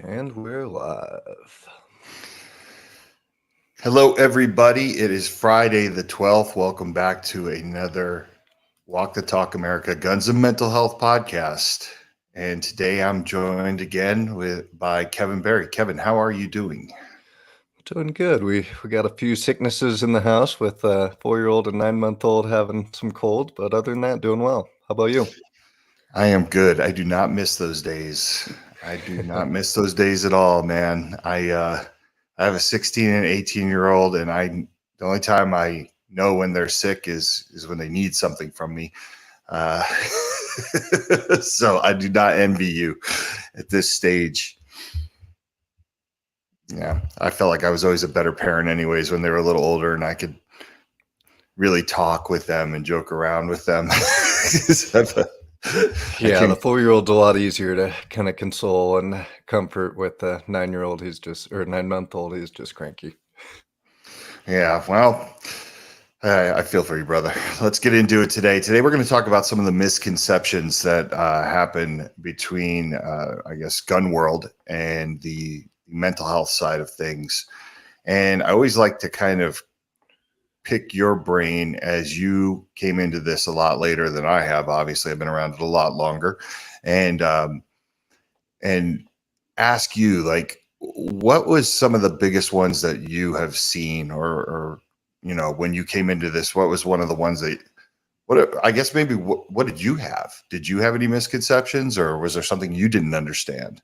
And we're live. Hello, everybody. It is Friday the 12th. Welcome back to another Walk the Talk America Guns and Mental Health podcast. And today I'm joined again by Kevin Berry. Kevin, how are you doing? Doing good. We got a few sicknesses in the house with a 4-year-old and 9-month-old having some cold, but other than that, doing well. How about you? I am good. I do not miss those days. I do not miss those days at all, man. I have a 16 and 18-year-old, and the only time I know when they're sick is when they need something from me. Uh, so I do not envy you at this stage. Yeah, I felt like I was always a better parent, anyways, when they were a little older, and I could really talk with them and joke around with them. Yeah, the 4-year-old's a lot easier to kind of console and comfort with the 9-year-old. He's just, or 9-month-old, he's just cranky. Yeah, well, I feel for you, brother. Let's get into it today. Today, we're going to talk about some of the misconceptions that happen between, I guess, gun world and the mental health side of things. And I always like to kind of pick your brain as you came into this a lot later than I have. Obviously, I've been around it a lot longer, and ask you, like, what was some of the biggest ones that you have seen, or when you came into this, what was one of the ones that, I guess maybe what did you have? Did you have any misconceptions, or was there something you didn't understand?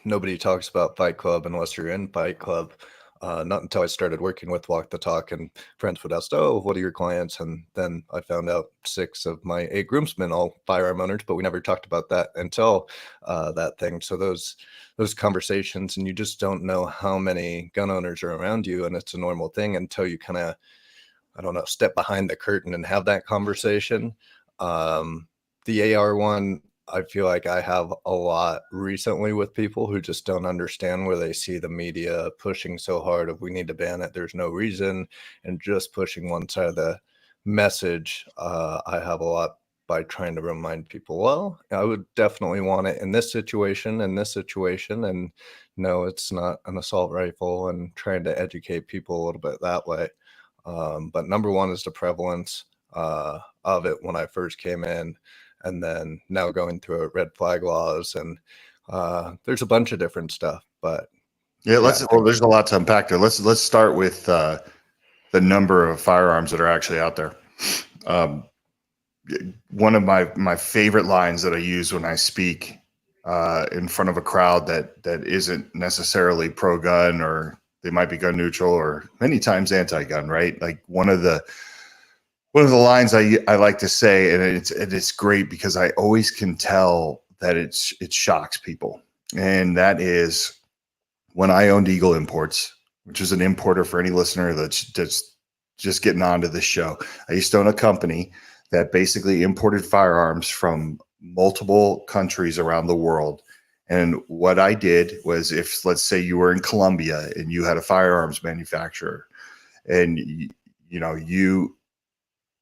Nobody talks about Fight Club unless you're in Fight Club. Not until I started working with Walk the Talk, and friends would ask, "Oh, what are your clients?" And then I found out 6 of my 8 groomsmen, all firearm owners, but we never talked about that until that thing. So those conversations, and you just don't know how many gun owners are around you, and it's a normal thing until you kind of, I don't know, step behind the curtain and have that conversation. The AR one, I feel like I have a lot recently with people who just don't understand, where they see the media pushing so hard of we need to ban it, there's no reason, and just pushing one side of the message. I have a lot by trying to remind people, well, I would definitely want it in this situation, and no, it's not an assault rifle, and trying to educate people a little bit that way. But number one is the prevalence of it when I first came in, and then now going through red flag laws, and there's a bunch of different stuff. But Yeah, well, there's a lot to unpack there. Let's start with the number of firearms that are actually out there. One of my favorite lines that I use when I speak in front of a crowd that isn't necessarily pro-gun, or they might be gun neutral, or many times anti-gun, right? Like one of the lines I like to say, and it's great because I always can tell that it shocks people, and that is, when I owned Eagle Imports, which is an importer for any listener that's just getting onto this show. I used to own a company that basically imported firearms from multiple countries around the world. And what I did was, if, let's say, you were in Colombia and you had a firearms manufacturer, and you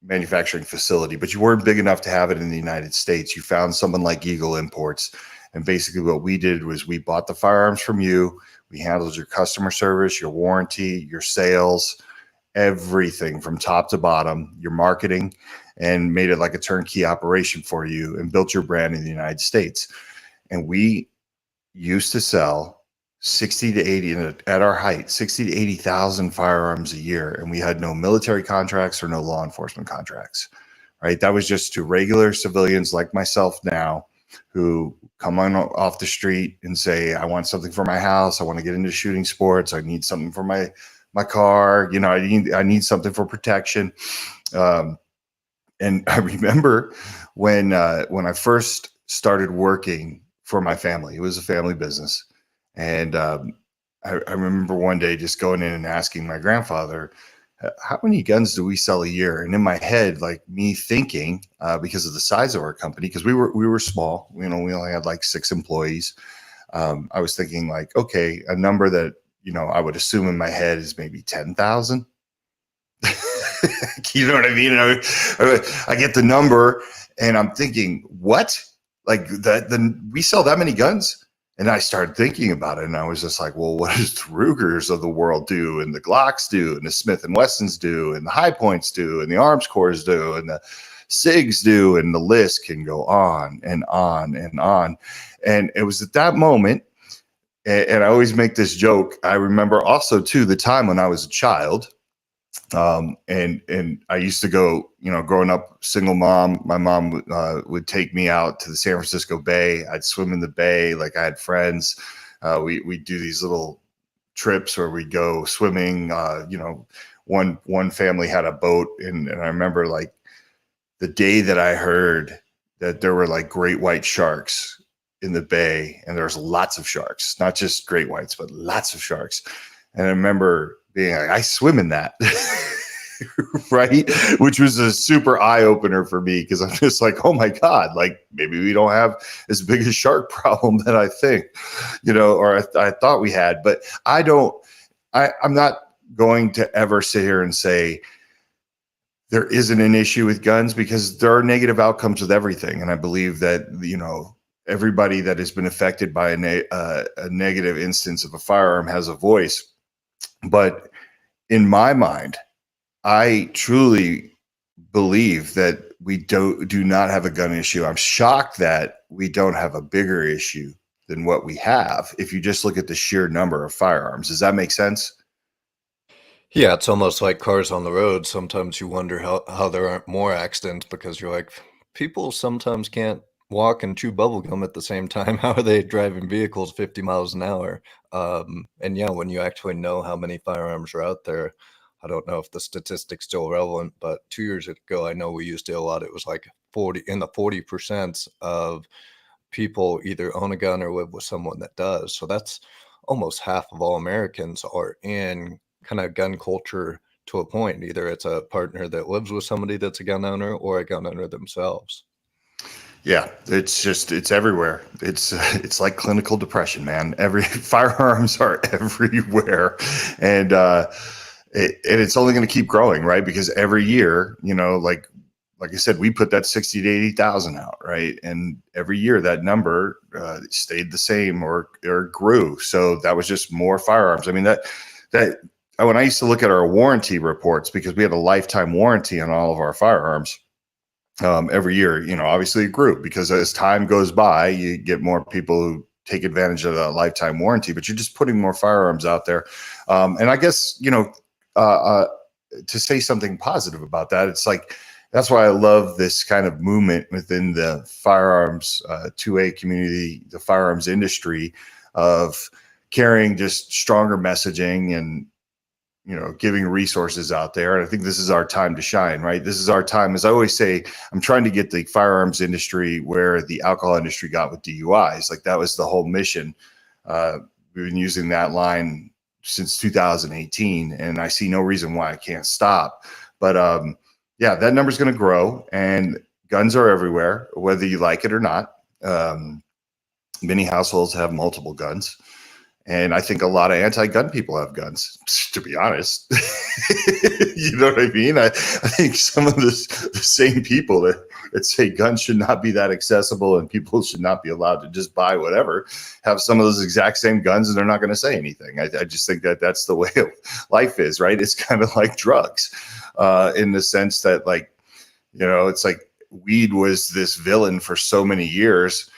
manufacturing facility, but you weren't big enough to have it in the United States, you found someone like Eagle Imports. And basically what we did was we bought the firearms from you. We handled your customer service, your warranty, your sales, everything from top to bottom, your marketing, and made it like a turnkey operation for you, and built your brand in the United States. And we used to sell 60 to 80 at our height, 60 to 80,000 firearms a year. And we had no military contracts or no law enforcement contracts, right? That was just to regular civilians like myself now, who come on off the street and say, I want something for my house. I want to get into shooting sports. I need something for my car. I need something for protection. And I remember when I first started working for my family, it was a family business. And I remember one day just going in and asking my grandfather, how many guns do we sell a year? And in my head, like, me thinking, because of the size of our company, because we were small, we only had like 6 employees. I was thinking, like, okay, a number that, I would assume in my head is maybe 10,000. You know what I mean? And I get the number and I'm thinking, what? Like that? Then we sell that many guns? And I started thinking about it, and I was just like, well, what does the Rugers of the world do, and the Glocks do, and the Smith and Wessons do, and the High Points do, and the Arms Corps do, and the SIGs do, and the list can go on and on and on. And it was at that moment, and I always make this joke. I remember also too the time when I was a child. And I used to go, you know, growing up single mom, my mom would take me out to the San Francisco Bay. I'd swim in the bay. Like I had friends. We'd do these little trips where we'd go swimming. You know, one family had a boat, and I remember like the day that I heard that there were like great white sharks in the bay, and there's lots of sharks, not just great whites, but lots of sharks. And I remember being like, I swim in that, right? Which was a super eye opener for me, because I'm just like, oh my God, like maybe we don't have as big a shark problem that I think, you know, or I thought we had. But I'm not going to ever sit here and say there isn't an issue with guns, because there are negative outcomes with everything. And I believe that, you know, everybody that has been affected by a negative instance of a firearm has a voice. But in my mind, I truly believe that we do not have a gun issue. I'm shocked that we don't have a bigger issue than what we have if you just look at the sheer number of firearms. Does that make sense? Yeah, it's almost like cars on the road. Sometimes you wonder how there aren't more accidents, because you're like, people sometimes can't walk and chew bubble gum at the same time. How are they driving vehicles 50 miles an hour? And yeah, when you actually know how many firearms are out there, I don't know if the statistic's still relevant, but 2 years ago, I know we used to a lot. It was like 40 in the 40% of people either own a gun or live with someone that does. So that's almost half of all Americans are in kind of gun culture to a point. Either it's a partner that lives with somebody that's a gun owner, or a gun owner themselves. Yeah, it's everywhere. It's like clinical depression, man. Every firearms are everywhere, and it's only going to keep growing, right? Because every year, you know, like I said, we put that 60 to 80,000 out, right? And every year that number stayed the same or grew. So that was just more firearms. I mean, that when I used to look at our warranty reports, because we had a lifetime warranty on all of our firearms. Every year, you know, obviously it grew, because as time goes by, you get more people who take advantage of the lifetime warranty, but you're just putting more firearms out there. And I guess, you know, to say something positive about that, it's like, that's why I love this kind of movement within the firearms 2A community, the firearms industry, of carrying just stronger messaging and, you know, giving resources out there. And I think this is our time to shine, right? This is our time. As I always say, I'm trying to get the firearms industry where the alcohol industry got with DUIs. Like that was the whole mission. We've been using that line since 2018, and I see no reason why I can't stop. But yeah, that number's going to grow, and guns are everywhere, whether you like it or not. Many households have multiple guns. And I think a lot of anti-gun people have guns, to be honest. You know what I mean? I think some of the same people that say guns should not be that accessible and people should not be allowed to just buy whatever have some of those exact same guns, and they're not going to say anything. I just think that that's the way life is, right? It's kind of like drugs in the sense that, like, you know, it's like weed was this villain for so many years.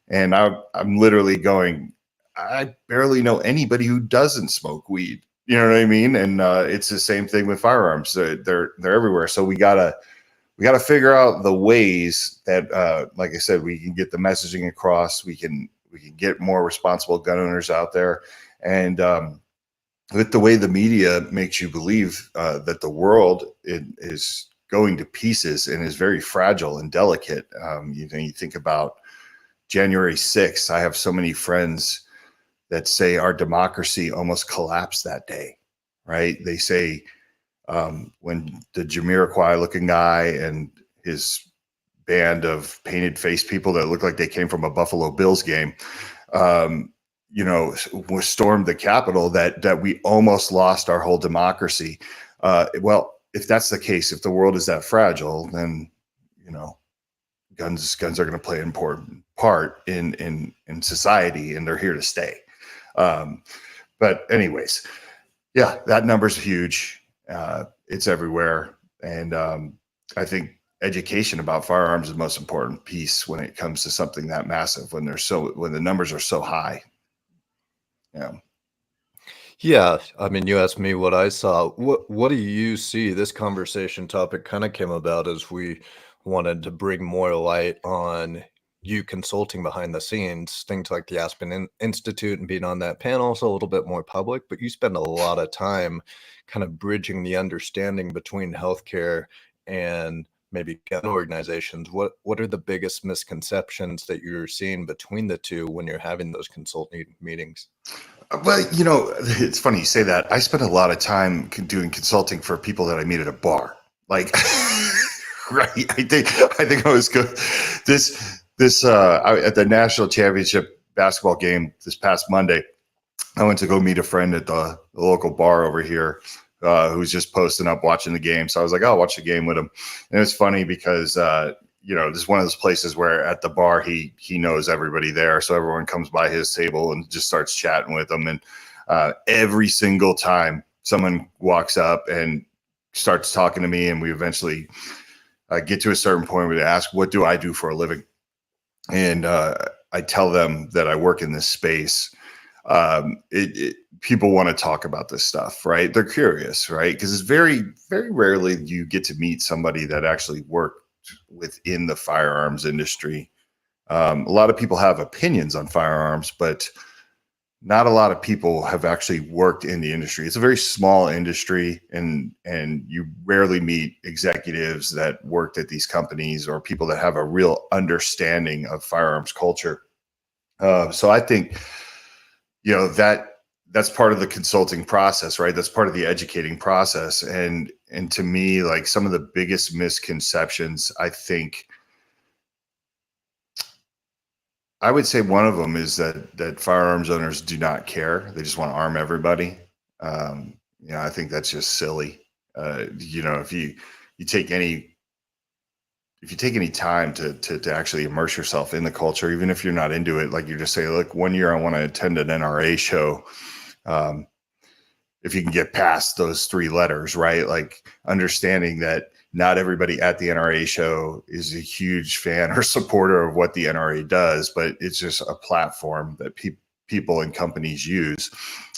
And I'm literally going, I barely know anybody who doesn't smoke weed. You know what I mean? And it's the same thing with firearms. They're everywhere. So we gotta figure out the ways that, like I said, we can get the messaging across. We can get more responsible gun owners out there. And with the way the media makes you believe that the world is going to pieces and is very fragile and delicate. You know, you think about January 6th. I have so many friends that say our democracy almost collapsed that day, right? They say when the Jamiroquai looking guy and his band of painted face people that look like they came from a Buffalo Bills game, you know, stormed the Capitol, that we almost lost our whole democracy. Well, if that's the case, if the world is that fragile, then, you know, guns are going to play an important part in society, and they're here to stay. But anyways, yeah, that number's huge. It's everywhere. And I think education about firearms is the most important piece when it comes to something that massive, when the numbers are so high. Yeah. Yeah, I mean, you asked me what I saw. What do you see? This conversation topic kind of came about as we wanted to bring more light on you consulting behind the scenes, things like the Institute and being on that panel, so a little bit more public, but you spend a lot of time kind of bridging the understanding between healthcare and maybe gun organizations. What are the biggest misconceptions that you're seeing between the two when you're having those consulting meetings? Well, you know, it's funny you say that. I spend a lot of time doing consulting for people that I meet at a bar. Like, right? I think I was good. At the national championship basketball game this past Monday, I went to go meet a friend at the local bar over here, who's just posting up watching the game. So I was like, I'll watch the game with him. And it's funny because you know, this is one of those places where at the bar he knows everybody there, so everyone comes by his table and just starts chatting with him. And every single time someone walks up and starts talking to me, and we eventually get to a certain point where they ask, "What do I do for a living?" And I tell them that I work in this space. People want to talk about this stuff, right? They're curious, right? Because it's very, very rarely you get to meet somebody that actually worked within the firearms industry. A lot of people have opinions on firearms, but not a lot of people have actually worked in the industry. It's a very small industry, and you rarely meet executives that worked at these companies or people that have a real understanding of firearms culture. So I think, you know, that's part of the consulting process, right? That's part of the educating process. And to me, like, some of the biggest misconceptions, I would say one of them is that firearms owners do not care. They just want to arm everybody. You know, I think that's just silly. You know, if you take any time to actually immerse yourself in the culture, even if you're not into it, like you just say, look, one year I want to attend an NRA show. If you can get past those three letters, right? Like, understanding that not everybody at the NRA show is a huge fan or supporter of what the NRA does, but it's just a platform that people and companies use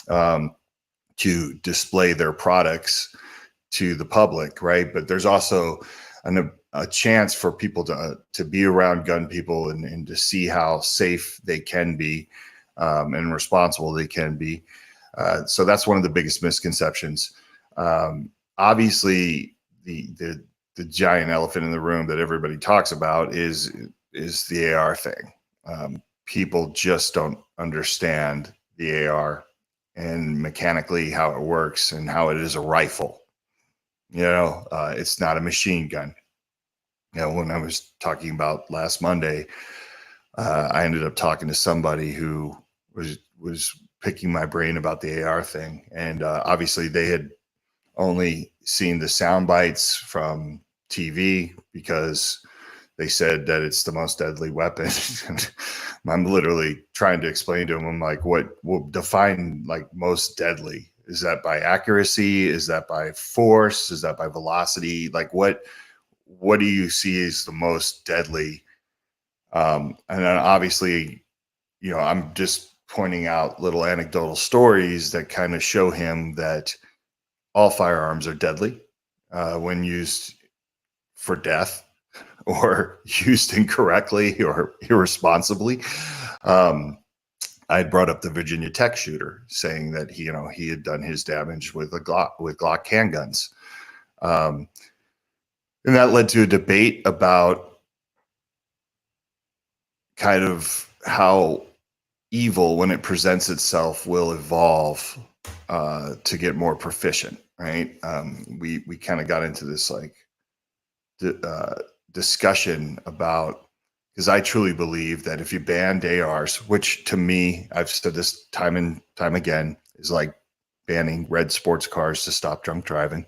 to display their products to the public, right? But there's also a chance for people to be around gun people and to see how safe they can be, and responsible they can be. So that's one of the biggest misconceptions. Obviously, the giant elephant in the room that everybody talks about is the AR thing. People just don't understand the AR and mechanically how it works and how it is a rifle. You know, it's not a machine gun. You know, when I was talking about last Monday, I ended up talking to somebody who was picking my brain about the AR thing, and obviously they had only seen the sound bites from TV because they said that it's the most deadly weapon. I'm literally trying to explain to them, I'm like, what will define like most deadly? Is that by accuracy? Is that by force? Is that by velocity? Like, what do you see as the most deadly? And then obviously, you know, I'm just pointing out little anecdotal stories that kind of show him that all firearms are deadly when used for death or used incorrectly or irresponsibly. I brought up the Virginia Tech shooter, saying that he had done his damage with Glock handguns, and that led to a debate about kind of how evil, when it presents itself, will evolve to get more proficient, right? We kind of got into this like discussion about, because I truly believe that if you banned ARs, which to me, I've said this time and time again, is like banning red sports cars to stop drunk driving.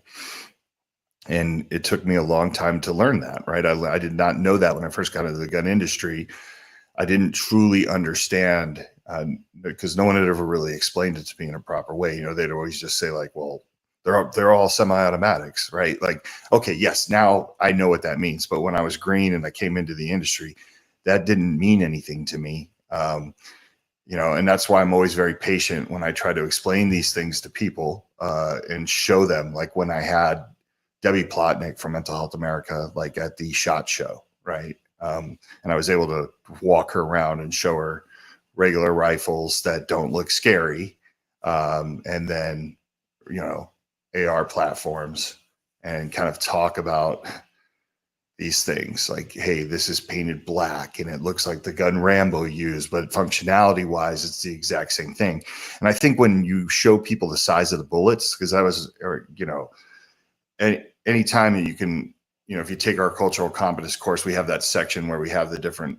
And it took me a long time to learn that, right? I did not know that when I first got into the gun industry. I didn't truly understand, because no one had ever really explained it to me in a proper way. You know, they'd always just say like, well, they're all semi-automatics, right? Like, okay, yes, now I know what that means. But when I was green and I came into the industry, that didn't mean anything to me. You know, and that's why I'm always very patient when I try to explain these things to people, and show them, like when I had Debbie Plotnick from Mental Health America, like at the SHOT Show, right? And I was able to walk her around and show her regular rifles that don't look scary, and then, you know, AR platforms, and kind of talk about these things like, hey, this is painted black and it looks like the gun Rambo used, but functionality wise, it's the exact same thing. And I think when you show people the size of the bullets, because I was, or, you know, any time that you can, you know, if you take our cultural competence course, we have that section where we have the different,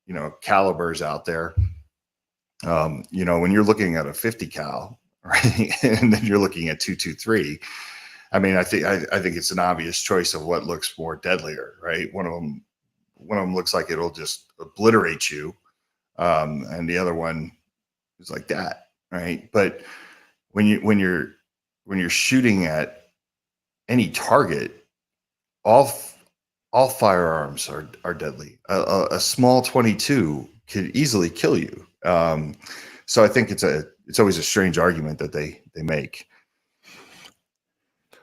you know, calibers out there. You know, when you're looking at a 50 cal, right, and then you're looking at 223, I mean, I think it's an obvious choice of what looks more deadlier, right? One of them looks like it'll just obliterate you, and the other one is like that, right? But when you're shooting at any target, all firearms are deadly. A small 22 could easily kill you. So I think it's always a strange argument that they make.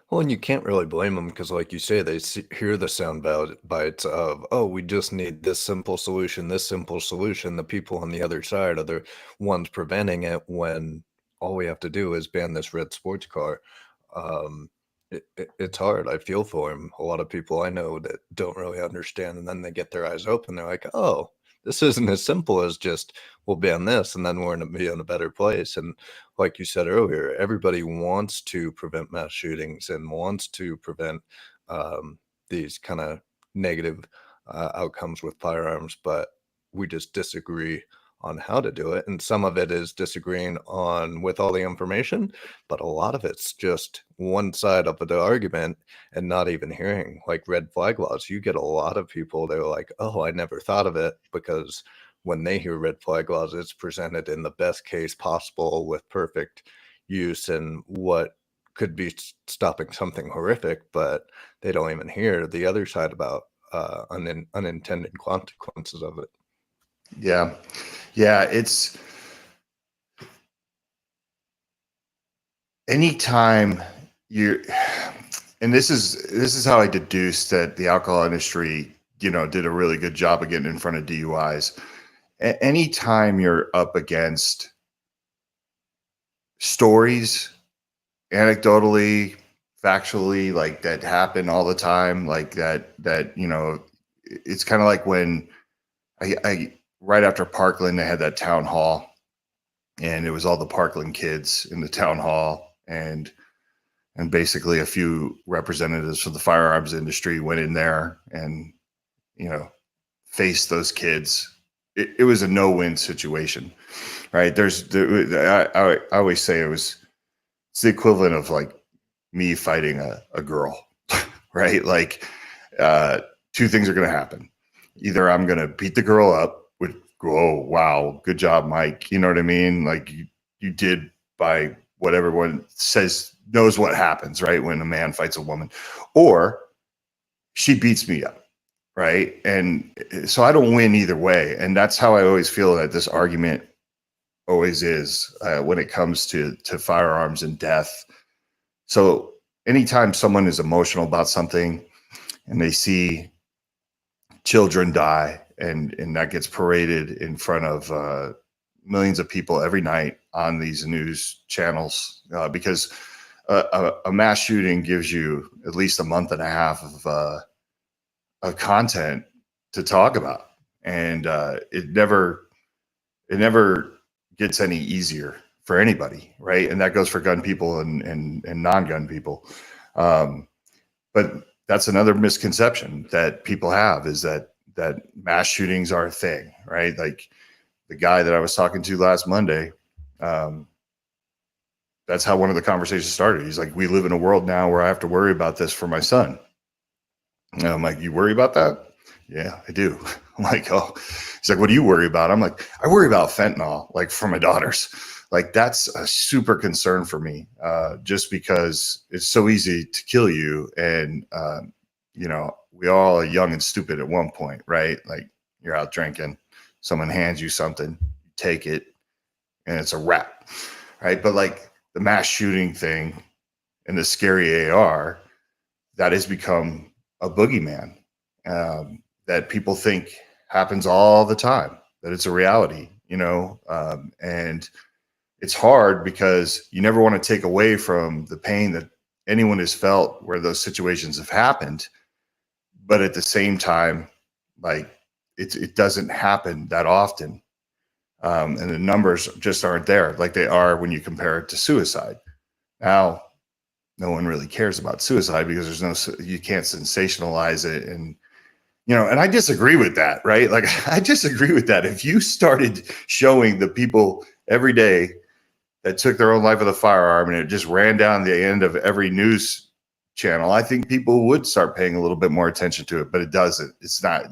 Well, and you can't really blame them because, like you say, they hear the sound bites of, oh, we just need this simple solution, this simple solution. The people on the other side are the ones preventing it when all we have to do is ban this red sports car. Um, it's hard. I feel for him. A lot of people I know that don't really understand, and then they get their eyes open. They're like, oh, this isn't as simple as just we'll ban this, and then we're going to be in a better place. And like you said earlier, everybody wants to prevent mass shootings and wants to prevent um, these kind of negative outcomes with firearms, but we just disagree on how to do it. And some of it is disagreeing on with all the information, but a lot of it's just one side of the argument and not even hearing like red flag laws. You get a lot of people, they're like, oh, I never thought of it, because when they hear red flag laws, it's presented in the best case possible with perfect use and what could be stopping something horrific, but they don't even hear the other side about unintended consequences of it. Yeah. Yeah. It's anytime you, and this is how I deduced that the alcohol industry, you know, did a really good job of getting in front of DUIs. Anytime you're up against stories, anecdotally, factually, like that happen all the time, like that, you know, it's kind of like when I right after Parkland, they had that town hall, and it was all the Parkland kids in the town hall, and basically a few representatives from the firearms industry went in there and, you know, faced those kids. It was a no-win situation, right? I always say it's the equivalent of like me fighting a girl, right? Like, two things are going to happen. Either I'm going to beat the girl up, with, oh, wow, good job, Mike. You know what I mean? Like you did, by what everyone says, knows what happens, right? When a man fights a woman, or she beats me up. Right. And so I don't win either way. And that's how I always feel that this argument always is, when it comes to firearms and death. So anytime someone is emotional about something and they see children die, and that gets paraded in front of millions of people every night on these news channels, because a mass shooting gives you at least a month and a half of content to talk about, and it never gets any easier for anybody, right? And that goes for gun people and non-gun people. But that's another misconception that people have, is that mass shootings are a thing, right? Like the guy that I was talking to last Monday, that's how one of the conversations started. He's like, we live in a world now where I have to worry about this for my son. And I'm like, you worry about that? Yeah, I do. I'm like, oh, he's like, what do you worry about? I'm like, I worry about fentanyl, like for my daughters. Like that's a super concern for me, just because it's so easy to kill you. And, you know, we all are young and stupid at one point, right? Like you're out drinking, someone hands you something, you take it, and it's a wrap, right? But like the mass shooting thing and the scary AR, that has become a boogeyman, that people think happens all the time, that it's a reality, you know, and it's hard because you never want to take away from the pain that anyone has felt where those situations have happened, but at the same time, like it doesn't happen that often, and the numbers just aren't there like they are when you compare it to suicide. Now, no one really cares about suicide because you can't sensationalize it. And, you know, and I disagree with that, right? Like, I disagree with that. If you started showing the people every day that took their own life with a firearm and it just ran down the end of every news channel, I think people would start paying a little bit more attention to it, but it doesn't. It's not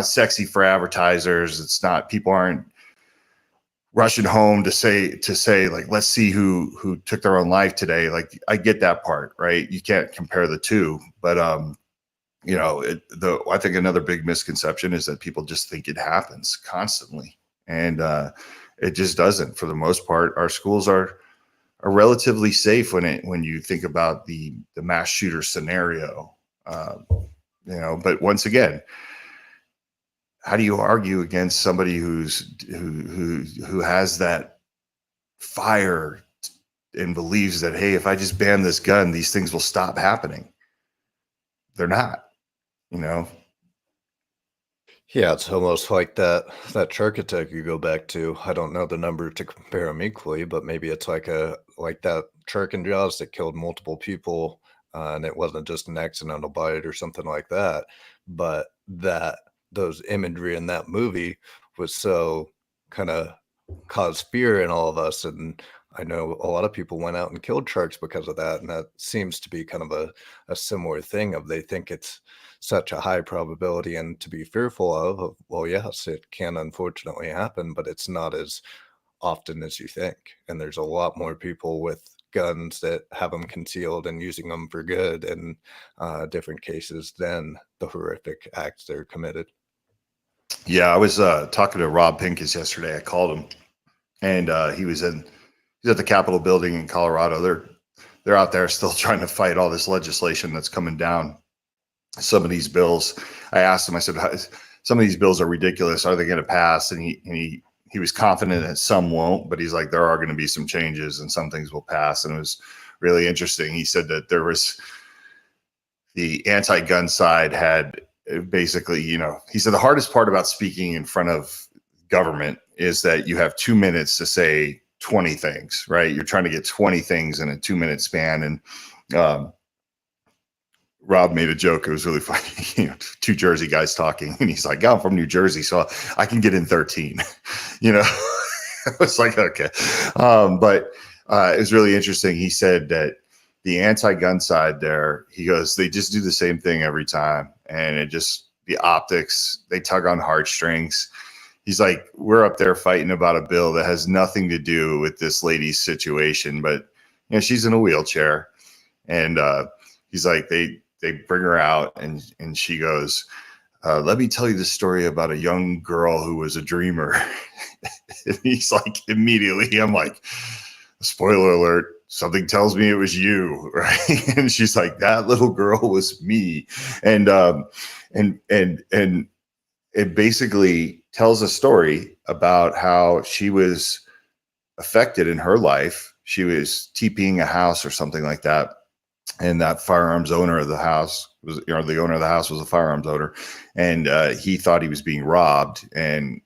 sexy for advertisers. It's not, people aren't rushing home to say like, let's see who took their own life today. Like I get that part, right? You can't compare the two, but you know, I think another big misconception is that people just think it happens constantly, and it just doesn't. For the most part, our schools are relatively safe when you think about the mass shooter scenario. You know, but once again, how do you argue against somebody who has that fire and believes that, hey, if I just ban this gun, these things will stop happening? They're not, you know. Yeah, it's almost like that shark attack you go back to. I don't know the number to compare them equally, but maybe it's like that shark in Jaws that killed multiple people, and it wasn't just an accidental bite or something like that. But that those imagery in that movie was so kind of caused fear in all of us, and I know a lot of people went out and killed sharks because of that, and that seems to be kind of a similar thing of they think it's such a high probability and to be fearful of, well, yes, it can unfortunately happen, but it's not as often as you think. And there's a lot more people with guns that have them concealed and using them for good in different cases than the horrific acts they're committed. Yeah, I was talking to Rob Pincus yesterday. I called him, and he's at the Capitol building in Colorado. They're out there still trying to fight all this legislation that's coming down. Some of these bills, I asked him, I said, some of these bills are ridiculous. Are they going to pass? And he was confident that some won't, but he's like, there are going to be some changes and some things will pass. And it was really interesting. He said that there was the anti-gun side had basically, you know, he said the hardest part about speaking in front of government is that you have 2 minutes to say 20 things, right? You're trying to get 20 things in a 2 minute span. And Rob made a joke. It was really funny. You know, two Jersey guys talking, and he's like, "Yeah, I'm from New Jersey, so I can get in 13." You know, I was like, okay, but it was really interesting. He said that the anti-gun side there, he goes, they just do the same thing every time, and it just the optics, they tug on heartstrings. He's like, we're up there fighting about a bill that has nothing to do with this lady's situation, but you know, she's in a wheelchair, and he's like, they bring her out, and she goes, let me tell you the story about a young girl who was a dreamer. And he's like, immediately, I'm like, spoiler alert, something tells me it was you, right? And she's like, that little girl was me. And it basically tells a story about how she was affected in her life. She was TPing a house or something like that, and that firearms owner of the house was, you know, the owner of the house was a firearms owner, and he thought he was being robbed, and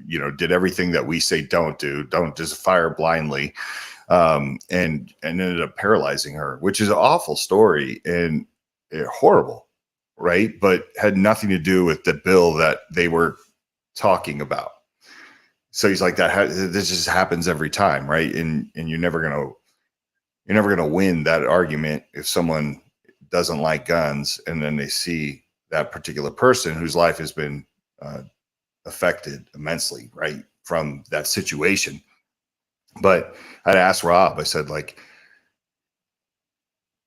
you know, did everything that we say don't do, don't just fire blindly, and ended up paralyzing her, which is an awful story and horrible, right? But had nothing to do with the bill that they were talking about. So he's like, this just happens every time, right? And you're never gonna win that argument if someone doesn't like guns, and then they see that particular person whose life has been affected immensely, right, from that situation. But I'd asked Rob, I said, like,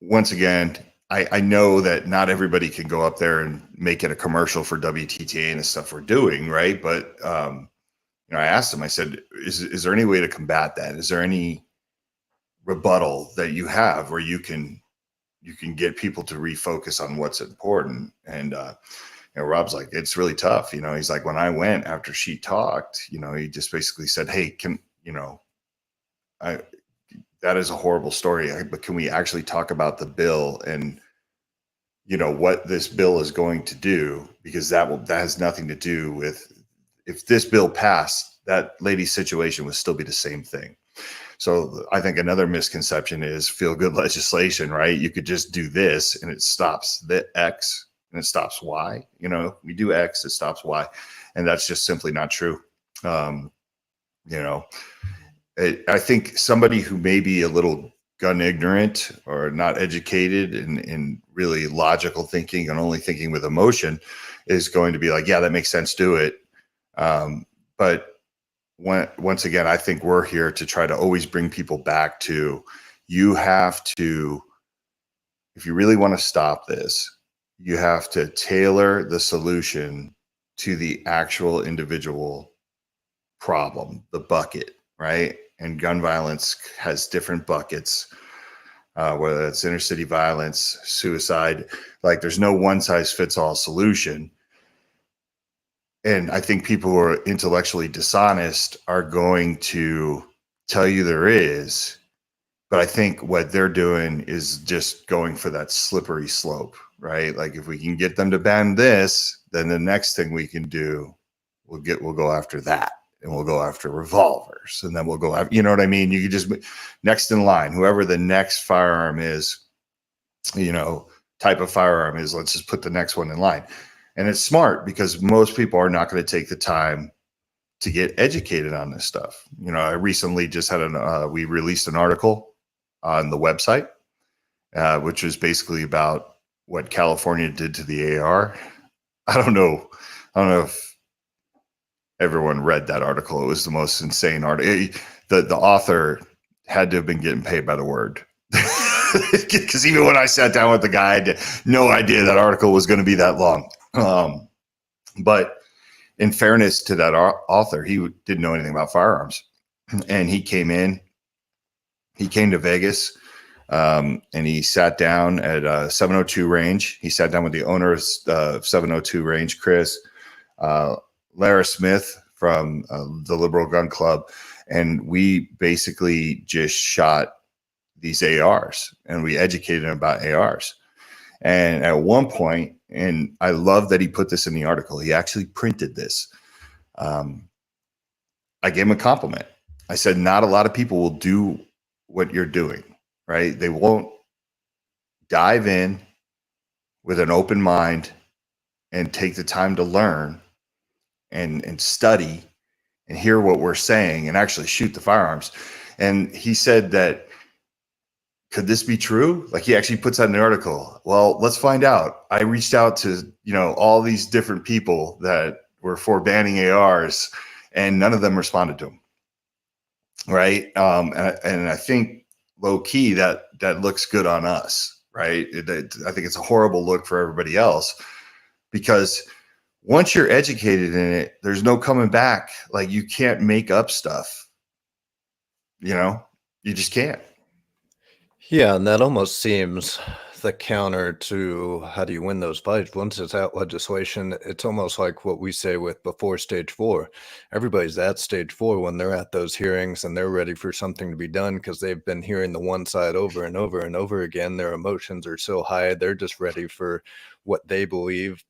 once again, I know that not everybody can go up there and make it a commercial for WTTA and the stuff we're doing, right? But I asked him, I said, is there any way to combat that? Is there any rebuttal that you have where you can get people to refocus on what's important? And Rob's like, it's really tough. He's like, when I went after she talked, he just basically said, hey, that is a horrible story, but can we actually talk about the bill and what this bill is going to do? Because that has nothing to do with, if this bill passed, that lady's situation would still be the same thing. So I think another misconception is feel good legislation, right? You could just do this and it stops the X and it stops Y. We do X, it stops Y. And that's just simply not true. I think somebody who may be a little gun ignorant or not educated in really logical thinking and only thinking with emotion is going to be like, yeah, that makes sense, do it. But once again, I think we're here to try to always bring people back to, you have to, if you really want to stop this, you have to tailor the solution to the actual individual problem, the bucket, right? And gun violence has different buckets, whether it's inner city violence, suicide. Like, there's no one size fits all solution. And I think people who are intellectually dishonest are going to tell you there is, but I think what they're doing is just going for that slippery slope, right? Like, if we can get them to ban this, then the next thing we can do, we'll go after that. And we'll go after revolvers, and then we'll go after, you know what I mean? You could just next in line, whoever the next firearm is, type of firearm is, let's just put the next one in line. And it's smart because most people are not going to take the time to get educated on this stuff. I recently just had we released an article on the website, which was basically about what California did to the AR. I don't know if everyone read that article. It was the most insane article. The author had to have been getting paid by the word. Because even when I sat down with the guy, I had no idea that article was going to be that long. But in fairness to that author, he didn't know anything about firearms. And he came to Vegas, and he sat down at 702 range. He sat down with the owner of 702 range, Chris, Lara Smith from the Liberal Gun Club. And we basically just shot these ARs and we educated him about ARs. And at one point, and I love that he put this in the article, he actually printed this. I gave him a compliment. I said, not a lot of people will do what you're doing, right? They won't dive in with an open mind and take the time to learn and study and hear what we're saying and actually shoot the firearms. And he said that, could this be true? Like, he actually puts that in the article. Well, let's find out. I reached out to, all these different people that were for banning ARs, and none of them responded to him. Right. And I think low key that looks good on us. Right. I think it's a horrible look for everybody else, because once you're educated in it, there's no coming back. Like, you can't make up stuff. You just can't. Yeah, and that almost seems the counter to how do you win those fights. Once it's out legislation, it's almost like what we say with before stage 4. Everybody's at stage 4 when they're at those hearings and they're ready for something to be done because they've been hearing the one side over and over and over again. Their emotions are so high, they're just ready for what they believe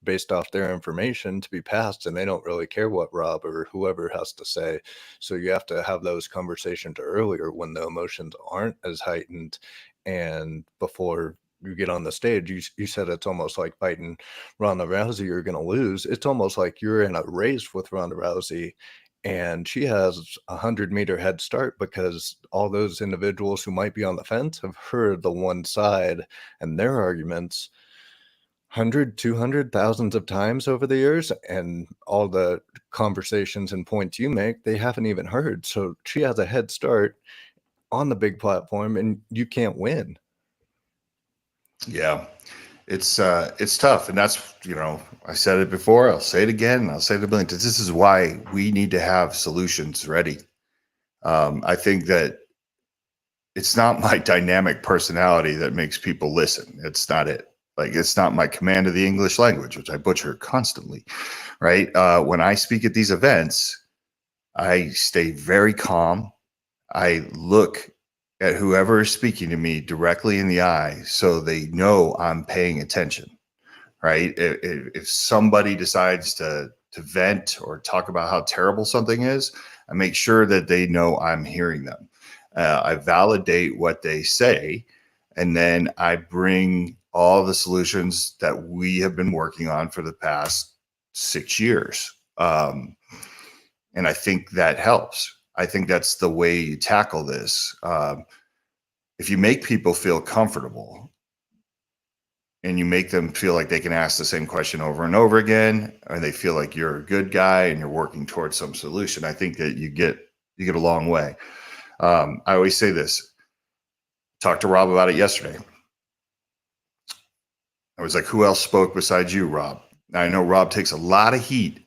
based off their information to be passed, and they don't really care what Rob or whoever has to say. So you have to have those conversations earlier when the emotions aren't as heightened, and before you get on the stage. You said it's almost like fighting Ronda Rousey, you're going to lose. It's almost like you're in a race with Ronda Rousey and she has 100-meter head start because all those individuals who might be on the fence have heard the one side and their arguments 100, 200, thousands of times over the years, and all the conversations and points you make, they haven't even heard. So she has a head start on the big platform, and you can't win. Yeah, it's tough, and that's, I said it before, I'll say it again, I'll say it a billion times. This is why we need to have solutions ready. I think that it's not my dynamic personality that makes people listen. It's not it. Like, it's not my command of the English language, which I butcher constantly, right? When I speak at these events, I stay very calm. I look at whoever is speaking to me directly in the eye so they know I'm paying attention, right? If somebody decides to vent or talk about how terrible something is, I make sure that they know I'm hearing them. I validate what they say, and then I bring all the solutions that we have been working on for the past 6 years. And I think that helps. I think that's the way you tackle this. If you make people feel comfortable and you make them feel like they can ask the same question over and over again, or they feel like you're a good guy and you're working towards some solution, I think that you get a long way. I always say this. Talked to Rob about it yesterday. I was like, who else spoke besides you, Rob? Now, I know Rob takes a lot of heat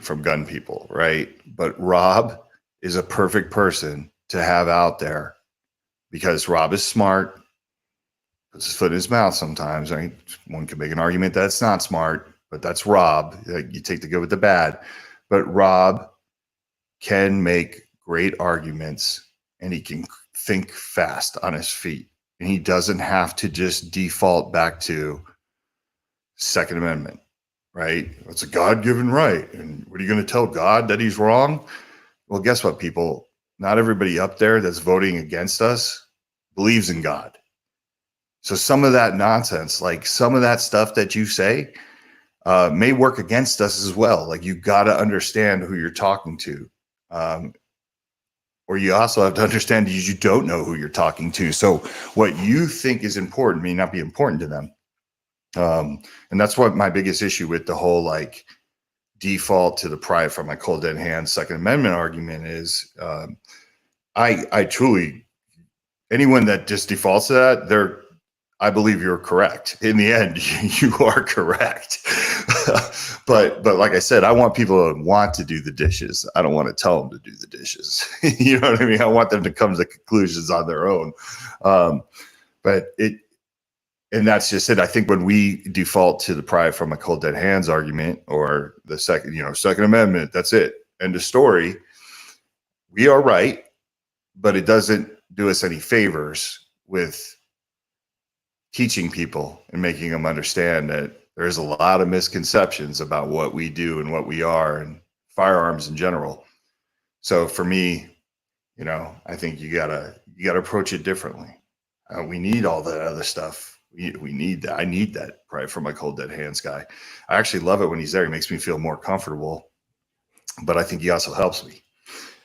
from gun people, right? But Rob is a perfect person to have out there because Rob is smart, puts his foot in his mouth sometimes. I mean, one could make an argument that it's not smart, but that's Rob. You take the good with the bad. But Rob can make great arguments, and he can think fast on his feet. And he doesn't have to just default back to Second Amendment, right? It's a God-given right. And what are you going to tell God, that he's wrong? Well, guess what, people? Not everybody up there that's voting against us believes in God. So some of that nonsense, like some of that stuff that you say, may work against us as well. Like, you got to understand who you're talking to. Or you also have to understand that you don't know who you're talking to. So what you think is important may not be important to them. And that's what my biggest issue with the whole like default to the pry from my cold dead hands Second Amendment argument is. I truly, anyone that just defaults to that, I believe you're correct. In the end, you are correct. but like I said, I want people to want to do the dishes. I don't want to tell them to do the dishes. You know what I mean? I want them to come to conclusions on their own. And that's just it. I think when we default to the pry from a cold dead hands argument or the Second Amendment, that's it. End of story. We are right, but it doesn't do us any favors with teaching people and making them understand that there's a lot of misconceptions about what we do and what we are and firearms in general. So for me, I think you gotta approach it differently. We need all that other stuff. We need that. I need that right from my cold dead hands guy. I actually love it when he's there. He makes me feel more comfortable, but I think he also helps me.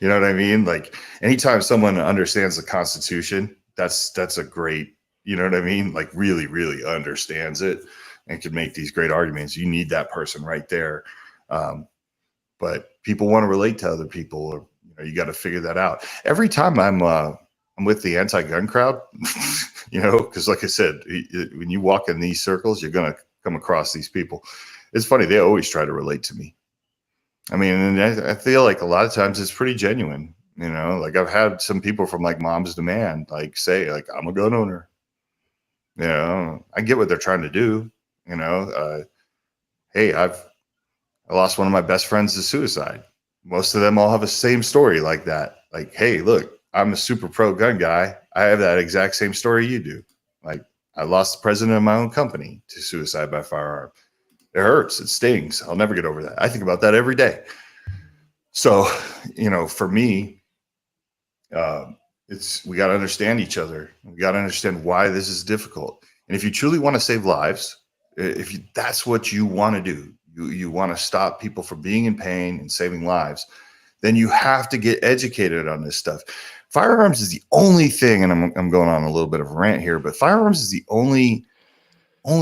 You know what I mean? Like, anytime someone understands the Constitution, that's a great, you know what I mean? Like, really, really understands it and can make these great arguments. You need that person right there. But people want to relate to other people, or you got to figure that out. Every time I'm with the anti-gun crowd, because like I said, when you walk in these circles, you're going to come across these people. It's funny. They always try to relate to me. I mean, and I feel like a lot of times it's pretty genuine, like I've had some people from like Moms Demand, like say like, I'm a gun owner. I get what they're trying to do. Hey, I lost one of my best friends to suicide. Most of them all have the same story like that. Like, hey, look, I'm a super pro gun guy. I have that exact same story you do. Like, I lost the president of my own company to suicide by firearm. It hurts. It stings. I'll never get over that. I think about that every day. So, for me, we got to understand each other. We got to understand why this is difficult. And if you truly want to save lives, that's what you want to do, you want to stop people from being in pain and saving lives, then you have to get educated on this stuff. Firearms is the only thing, and I'm going on a little bit of a rant here, but firearms is the only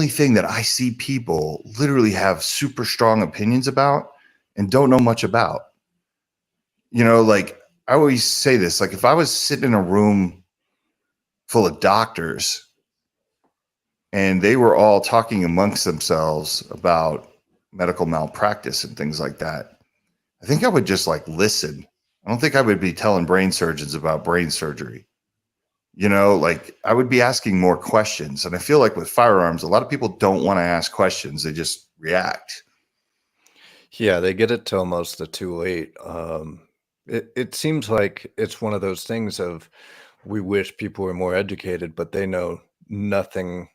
thing that I see people literally have super strong opinions about and don't know much about. Like I always say this, like if I was sitting in a room full of doctors and they were all talking amongst themselves about medical malpractice and things like that, I think I would just like listen. I don't think I would be telling brain surgeons about brain surgery. Like I would be asking more questions. And I feel like with firearms, a lot of people don't want to ask questions. They just react. Yeah, they get it till almost the too late. It seems like it's one of those things of we wish people were more educated, but they know nothing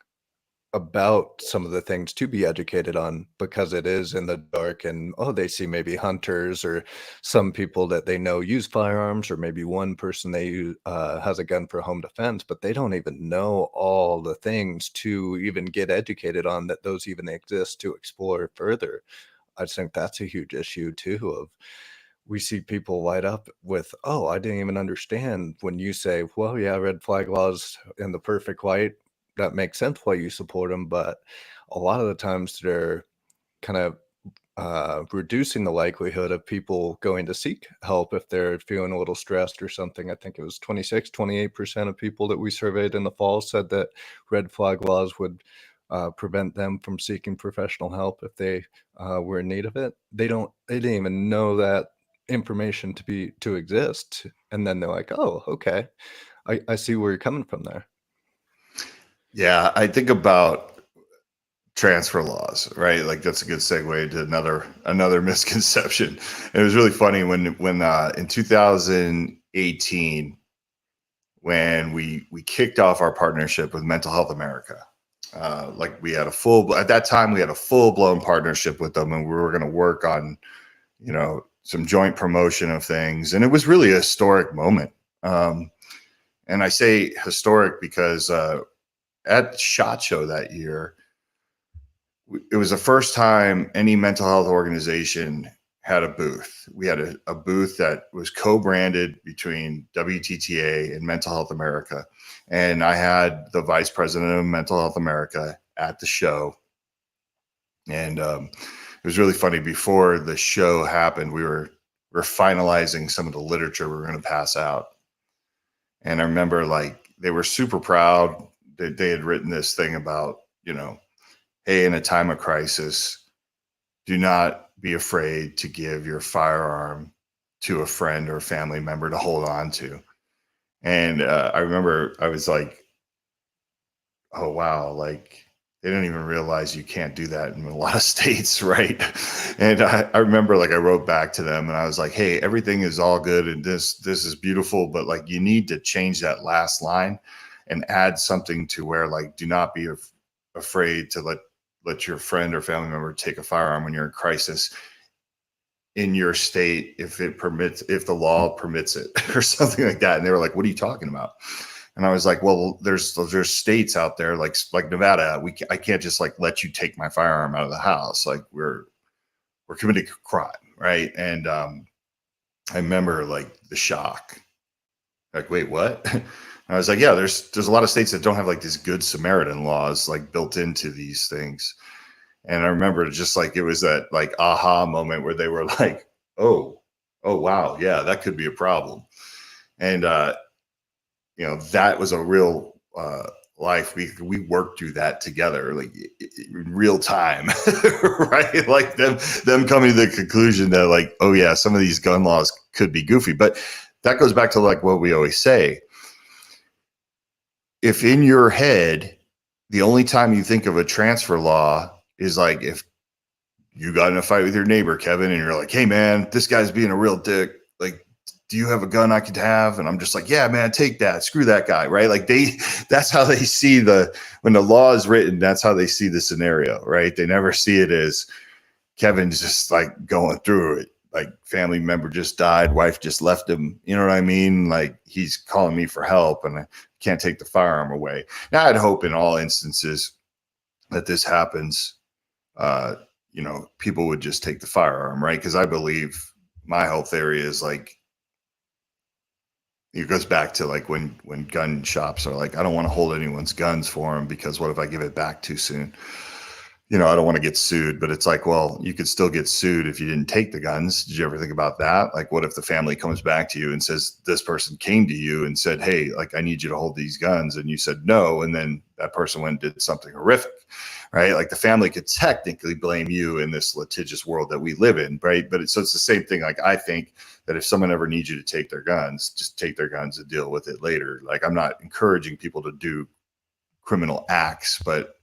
about some of the things to be educated on because it is in the dark. And they see maybe hunters or some people that they know use firearms, or maybe one person they use has a gun for home defense, but they don't even know all the things to even get educated on, that those even exist to explore further. I think that's a huge issue too. Of we see people light up with, "Oh, I didn't even understand," when you say, "Well, yeah, red flag laws in the perfect light, that makes sense why you support them," but a lot of the times they're kind of reducing the likelihood of people going to seek help if they're feeling a little stressed or something. I think it was 28% of people that we surveyed in the fall said that red flag laws would prevent them from seeking professional help if they were in need of it. They didn't even know that information to exist. And then they're like, oh, okay. I see where you're coming from there. Yeah, I think about transfer laws, right? Like that's a good segue to another misconception. And it was really funny when in 2018, when we kicked off our partnership with Mental Health America. Like we had at that time we had a full blown partnership with them, and we were going to work on some joint promotion of things, and it was really a historic moment. And I say historic because at SHOT Show that year, it was the first time any mental health organization had a booth. We had a booth that was co-branded between WTTA and Mental Health America. And I had the vice president of Mental Health America at the show. And it was really funny. Before the show happened, we were finalizing some of the literature we were going to pass out. And I remember like they were super proud that they had written this thing about, hey, in a time of crisis, do not be afraid to give your firearm to a friend or family member to hold on to. And I remember I was like, oh, wow, like they didn't even realize you can't do that in a lot of states, right? And I remember like I wrote back to them and I was like, hey, everything is all good and this is beautiful, but like you need to change that last line and add something to where like do not be afraid to let your friend or family member take a firearm when you're in crisis in your state if the law permits it or something like that. And they were like, what are you talking about? And I was like, well, there's states out there like Nevada. I can't just like let you take my firearm out of the house. Like we're committing a crime, right? And I remember like the shock. Like, wait, what? I was like, yeah, there's a lot of states that don't have like these good Samaritan laws like built into these things. And I remember just like it was that like aha moment where they were like, oh wow, yeah, that could be a problem. And that was a real life. We worked through that together, like in real time, right? Like them coming to the conclusion that like, oh yeah, some of these gun laws could be goofy. But that goes back to like what we always say. If in your head, the only time you think of a transfer law is like if you got in a fight with your neighbor, Kevin, and you're like, hey man, this guy's being a real dick. Like, do you have a gun I could have? And I'm just like, yeah, man, take that. Screw that guy. Right. Like that's how they see when the law is written, that's how they see the scenario. Right. They never see it as Kevin's just like going through it. Like family member just died. Wife just left him. You know what I mean? Like he's calling me for help and I can't take the firearm away. Now I'd hope in all instances that this happens, people would just take the firearm, right? Because I believe my whole theory is like, it goes back to like when gun shops are like, I don't want to hold anyone's guns for them because what if I give it back too soon? You know, I don't want to get sued, but it's like, well, you could still get sued if you didn't take the guns. Did you ever think about that? Like, what if the family comes back to you and says, this person came to you and said, hey, like, I need you to hold these guns. And you said no. And then that person went and did something horrific, right? Like the family could technically blame you in this litigious world that we live in, right? But so it's the same thing. Like, I think that if someone ever needs you to take their guns, just take their guns and deal with it later. Like, I'm not encouraging people to do criminal acts, but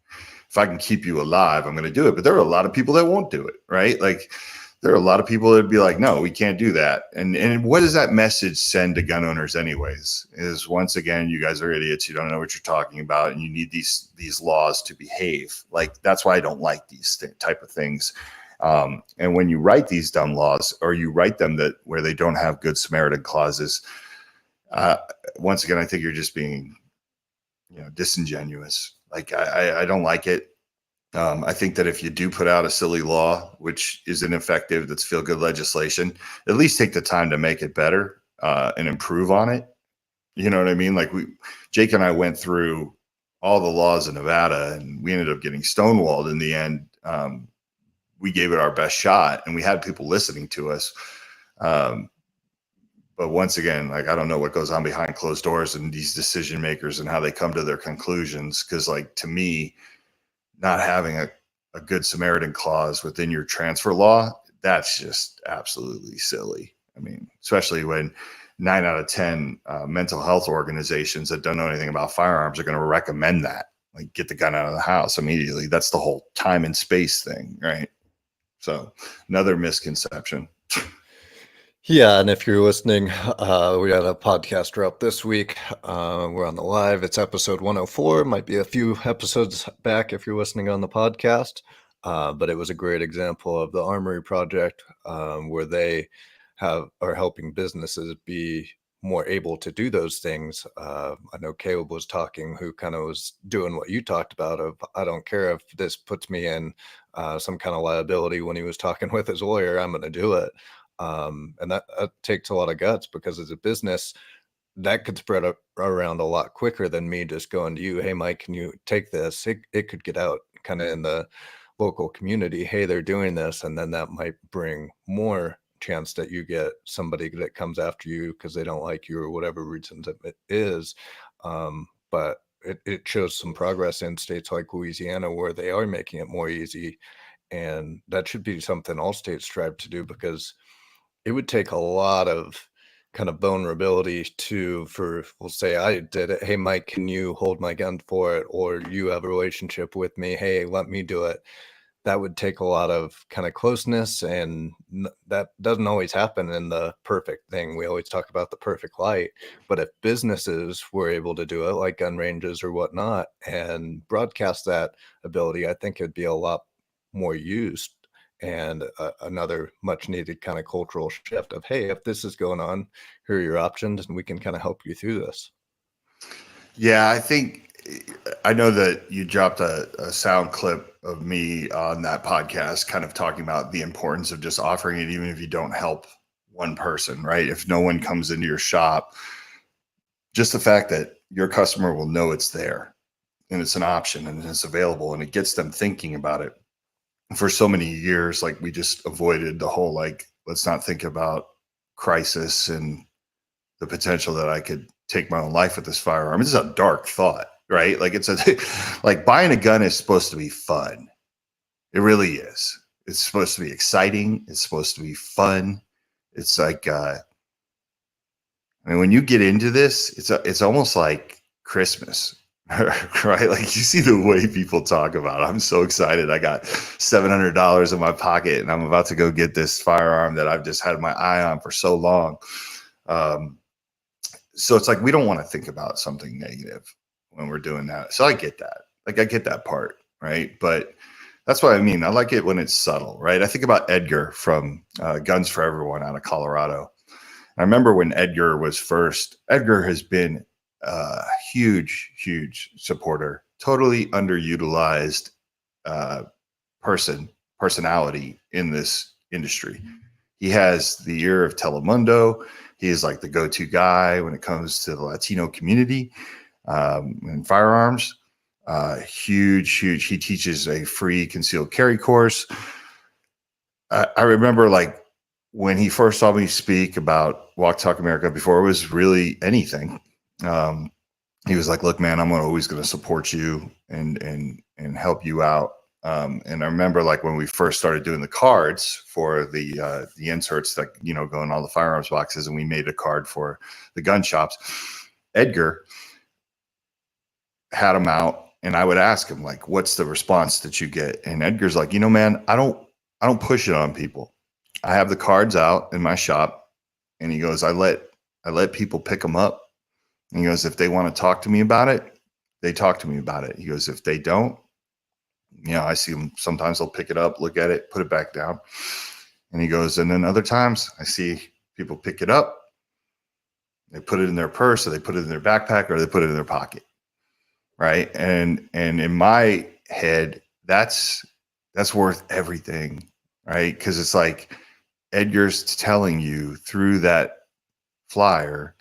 if I can keep you alive, I'm going to do it. But there are a lot of people that won't do it, right? Like there are a lot of people that would be like, no, we can't do that. And what does that message send to gun owners anyways? Is once again, you guys are idiots. You don't know what you're talking about. And you need these laws to behave. Like, that's why I don't like these type of things. And when you write these dumb laws, or you write them that where they don't have good Samaritan clauses, once again, I think you're just being, disingenuous. Like, I don't like it. I think that if you do put out a silly law, which is ineffective, that's feel good legislation, at least take the time to make it better and improve on it. You know what I mean? Like Jake and I went through all the laws in Nevada and we ended up getting stonewalled in the end. We gave it our best shot and we had people listening to us. But once again, like, I don't know what goes on behind closed doors and these decision makers and how they come to their conclusions. Cause like, to me, not having a good Samaritan clause within your transfer law, that's just absolutely silly. I mean, especially when 9 out of 10 mental health organizations that don't know anything about firearms are going to recommend that, like, get the gun out of the house immediately. That's the whole time and space thing, right? So another misconception. Yeah, and if you're listening, we had a podcast drop this week. We're on the live. It's episode 104. Might be a few episodes back if you're listening on the podcast. But it was a great example of the Armory Project, where they are helping businesses be more able to do those things. I know Caleb was talking, who kind of was doing what you talked about of, I don't care if this puts me in some kind of liability. When he was talking with his lawyer, I'm going to do it. And that takes a lot of guts, because as a business, that could spread around a lot quicker than me just going to you, hey, Mike, can you take this? It could get out kind of in the local community. Hey, they're doing this. And then that might bring more chance that you get somebody that comes after you because they don't like you or whatever reasons it is. But it shows some progress in states like Louisiana, where they are making it more easy. And that should be something all states strive to do, because it would take a lot of kind of vulnerability we'll say I did it. Hey, Mike, can you hold my gun for it? Or you have a relationship with me. Hey, let me do it. That would take a lot of kind of closeness, and that doesn't always happen in the perfect thing. We always talk about the perfect light, but if businesses were able to do it, like gun ranges or whatnot, and broadcast that ability, I think it'd be a lot more used. And another much needed kind of cultural shift of, hey, if this is going on, here are your options, and we can kind of help you through this. Yeah, I know that you dropped a sound clip of me on that podcast, kind of talking about the importance of just offering it, even if you don't help one person, right? If no one comes into your shop, just the fact that your customer will know it's there and it's an option and it's available, and it gets them thinking about it. For so many years, like, we just avoided the whole, like, let's not think about crisis and the potential that I could take my own life with this firearm. This is a dark thought, right? Like, like, buying a gun is supposed to be fun. It really is. It's supposed to be exciting. It's supposed to be fun. It's like, I mean, when you get into this, it's almost like Christmas, right? Like, you see the way people talk about it. I'm so excited. I got $700 in my pocket and I'm about to go get this firearm that I've just had my eye on for so long. So it's like, we don't want to think about something negative when we're doing that. So I get that. Like, I get that part, right? But that's what I mean. I like it when it's subtle, right? I think about Edgar from Guns for Everyone out of Colorado. I remember when Edgar was first. Edgar has been a huge supporter, totally underutilized personality in this industry. He has the ear of Telemundo. He is like the go-to guy when it comes to the Latino community and firearms. Huge. He teaches a free concealed carry course. I remember like when he first saw me speak about Walk Talk America before it was really anything. He was like, "Look, man, I'm always going to support you and help you out." And I remember like when we first started doing the cards for the inserts that go in all the firearms boxes, and we made a card for the gun shops. Edgar had them out, and I would ask him like, "What's the response that you get?" And Edgar's like, "Man, I don't push it on people. I have the cards out in my shop," and he goes, "I let people pick them up." And he goes, "If they want to talk to me about it, they talk to me about it." He goes, "If they don't, I see them sometimes they'll pick it up, look at it, put it back down." And he goes, "And then other times I see people pick it up, they put it in their purse, or they put it in their backpack, or they put it in their pocket." Right. And in my head, that's worth everything. Right. Because it's like Edgar's telling you through that flyer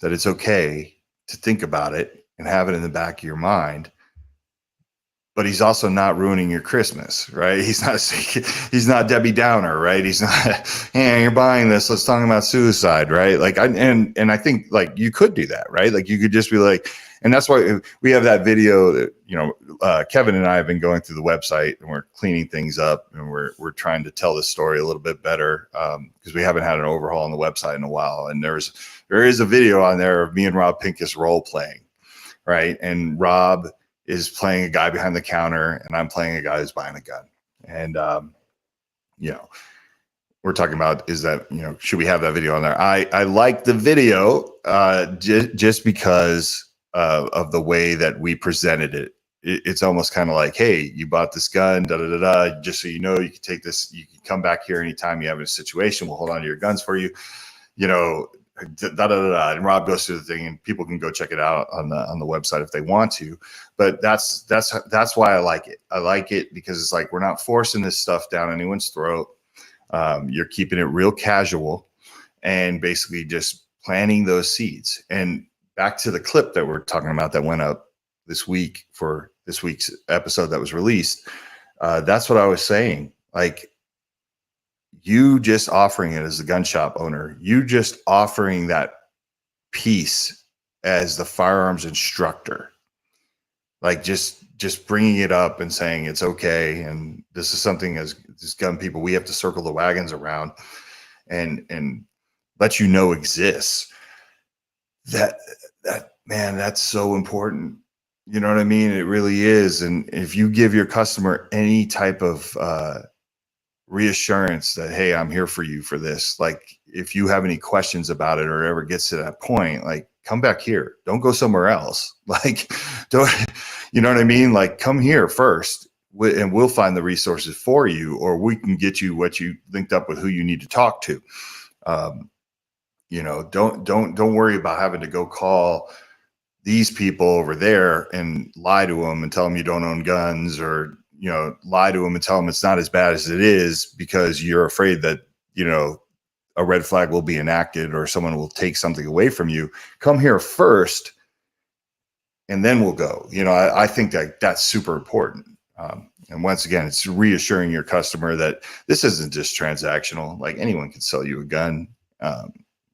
that it's okay to think about it and have it in the back of your mind. But he's also not ruining your Christmas, right? He's not Debbie Downer, right? He's not, "Hey, you're buying this, let's talk about suicide," right? Like, I think like you could do that, right? Like you could just be like, and that's why we have that video that, Kevin and I have been going through the website and we're cleaning things up, and we're trying to tell this story a little bit better because we haven't had an overhaul on the website in a while. And there is a video on there of me and Rob Pincus role playing, right? And Rob is playing a guy behind the counter, and I'm playing a guy who's buying a gun. And, we're talking about, is that, should we have that video on there? I like the video just because of the way that we presented it. It's almost kind of like, "Hey, you bought this gun, da, da, da, da. Just so you know, you can take this, you can come back here anytime you have a situation. We'll hold on to your guns for you, da, da, da, da." And Rob goes through the thing, and people can go check it out on the website if they want to. But that's why I like it. I like it because it's like we're not forcing this stuff down anyone's throat. You're keeping it real casual and basically just planting those seeds. And back to the clip that we're talking about that went up this week for this week's episode that was released. That's what I was saying. Like, you just offering it as a gun shop owner, you just offering that piece as the firearms instructor, like just bringing it up and saying it's okay, and this is something as gun people we have to circle the wagons around and let you know exists. That man, that's so important. You know what I mean? It really is. And if you give your customer any type of reassurance that, "Hey, I'm here for you for this," like if you have any questions about it or ever gets to that point, like, come back here, don't go somewhere else. Like, don't, you know what I mean? Like, come here first, and we'll find the resources for you, or we can get you what you linked up with who you need to talk to. Don't worry about having to go call these people over there and lie to them and tell them you don't own guns, or lie to them and tell them it's not as bad as it is because you're afraid that a red flag will be enacted or someone will take something away from you. Come here first, and then we'll go. I think that that's super important. And once again, it's reassuring your customer that this isn't just transactional. Like, anyone can sell you a gun.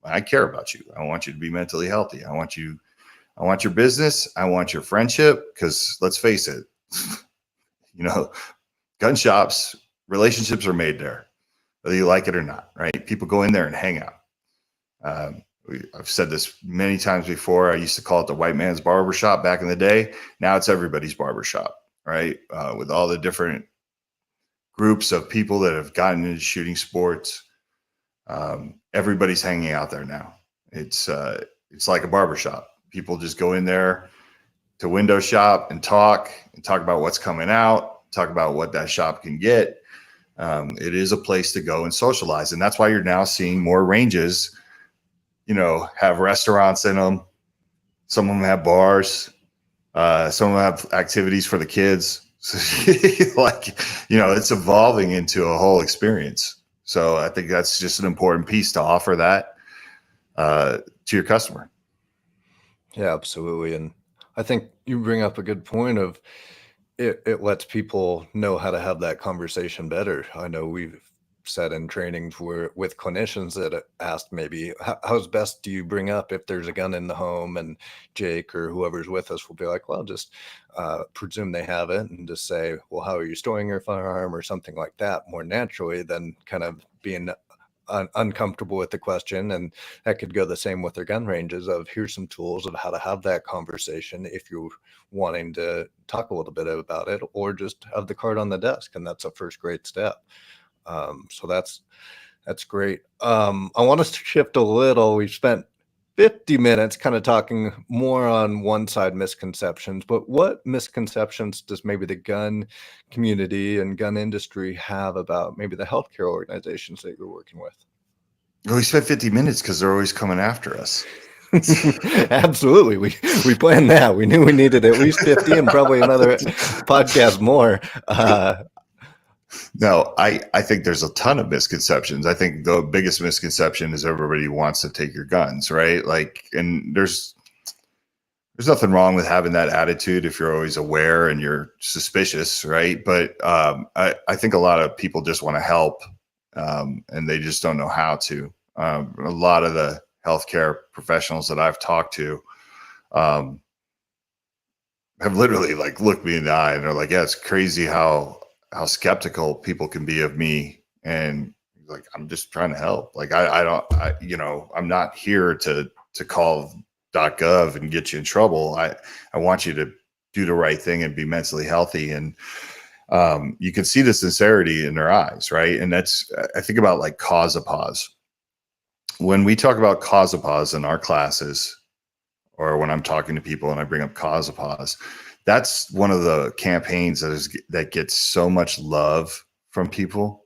I care about you. I want you to be mentally healthy. I want your business. I want your friendship. Because let's face it, gun shops, relationships are made there, whether you like it or not, right? People go in there and hang out. I've said this many times before. I used to call it the white man's barbershop back in the day. Now it's everybody's barbershop, right? With all the different groups of people that have gotten into shooting sports. Everybody's hanging out there now. It's like a barbershop. People just go in there to window shop and talk about what's coming out, talk about what that shop can get. It is a place to go and socialize. And that's why you're now seeing more ranges, have restaurants in them. Some of them have bars. Some of them have activities for the kids. Like, it's evolving into a whole experience. So I think that's just an important piece to offer that to your customer. Yeah, absolutely. And I think you bring up a good point of it lets people know how to have that conversation better. I know we've sat in trainings where with clinicians that asked maybe how's best do you bring up if there's a gun in the home, and Jake or whoever's with us will be like, well, just presume they have it and just say, well, how are you storing your firearm or something like that, more naturally than kind of being uncomfortable with the question. And that could go the same with their gun ranges of here's some tools of how to have that conversation if you're wanting to talk a little bit about it, or just have the card on the desk, and that's a first great step. So that's great. I want us to shift a little. We've spent 50 minutes kind of talking more on one side misconceptions, but what misconceptions does maybe the gun community and gun industry have about maybe the healthcare organizations that you're working with? We spent 50 minutes because they're always coming after us. Absolutely. We planned that. We knew we needed at least 50 and probably another podcast more. No, I think there's a ton of misconceptions. I think the biggest misconception is everybody wants to take your guns, right? Like, and there's nothing wrong with having that attitude if you're always aware and you're suspicious, right? But I think a lot of people just want to help, and they just don't know how to. A lot of the healthcare professionals that I've talked to have literally like looked me in the eye and they're like, yeah, it's crazy how skeptical people can be of me. And like, I'm just trying to help. Like, I'm not here to call .gov and get you in trouble. I want you to do the right thing and be mentally healthy. And you can see the sincerity in their eyes, right? And that's, I think about like cause a pause. When we talk about cause a pause in our classes, or when I'm talking to people and I bring up cause a pause, that's one of the campaigns that gets so much love from people,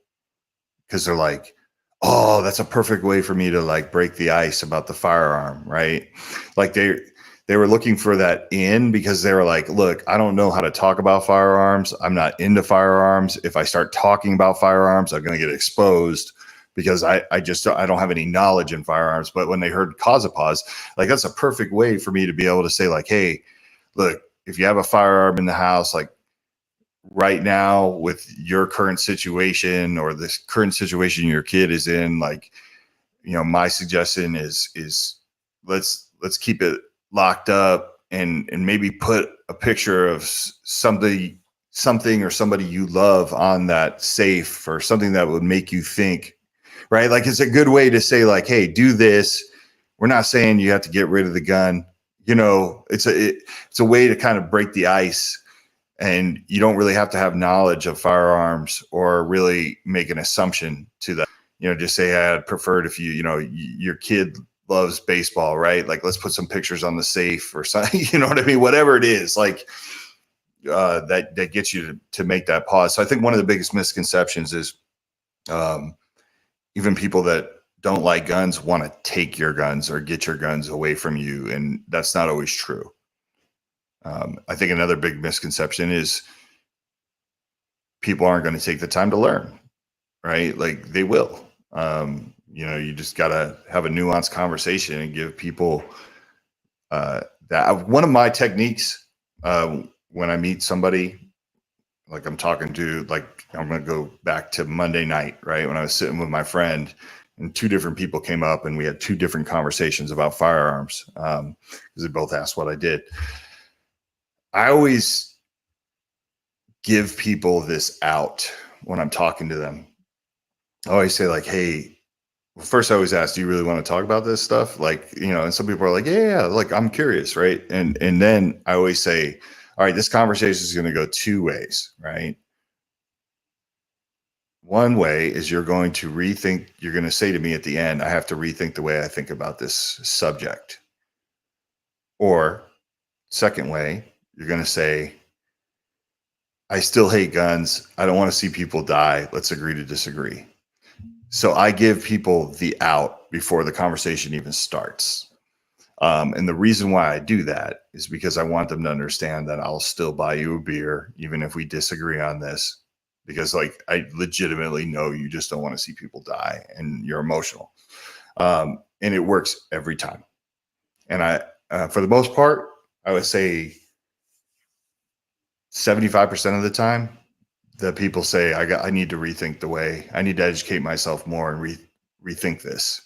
because they're like, oh, that's a perfect way for me to like break the ice about the firearm, right? Like they were looking for that in, because they were like, look, I don't know how to talk about firearms. I'm not into firearms. If I start talking about firearms, I'm going to get exposed because I don't have any knowledge in firearms. But when they heard cause a pause, like that's a perfect way for me to be able to say like, hey, look, if you have a firearm in the house, like right now with your current situation or this current situation your kid is in, like, you know, my suggestion is let's keep it locked up and maybe put a picture of something or somebody you love on that safe, or something that would make you think, right? Like, it's a good way to say like, hey, do this. We're not saying you have to get rid of the gun. You know, it's a way to kind of break the ice, and you don't really have to have knowledge of firearms or really make an assumption to that. You know, just say, I'd prefer it if you know, your kid loves baseball, right? Like, let's put some pictures on the safe or something, you know what I mean? Whatever it is, like, that gets you to make that pause. So I think one of the biggest misconceptions is even people that don't like guns want to take your guns or get your guns away from you. And that's not always true. I think another big misconception is people aren't going to take the time to learn, right? Like, they will. You know, you just got to have a nuanced conversation and give people that. One of my techniques when I meet somebody, like I'm talking to, like, I'm going to go back to Monday night, right? When I was sitting with my friend and two different people came up and we had two different conversations about firearms, because they both asked what I did. I always give people this out when I'm talking to them. I always say like, hey, well, first I always ask, do you really want to talk about this stuff? Like, you know, and some people are like, yeah, like, I'm curious, right? And then I always say, all right, this conversation is going to go two ways, right? One way is you're going to say to me at the end, I have to rethink the way I think about this subject. Or second way, you're going to say, I still hate guns. I don't want to see people die. Let's agree to disagree. So I give people the out before the conversation even starts. And the reason why I do that is because I want them to understand that I'll still buy you a beer, even if we disagree on this, because like I legitimately know you just don't want to see people die and you're emotional. And it works every time. And for the most part, I would say 75% of the time, the people say, I need to rethink the way, I need to educate myself more and rethink this.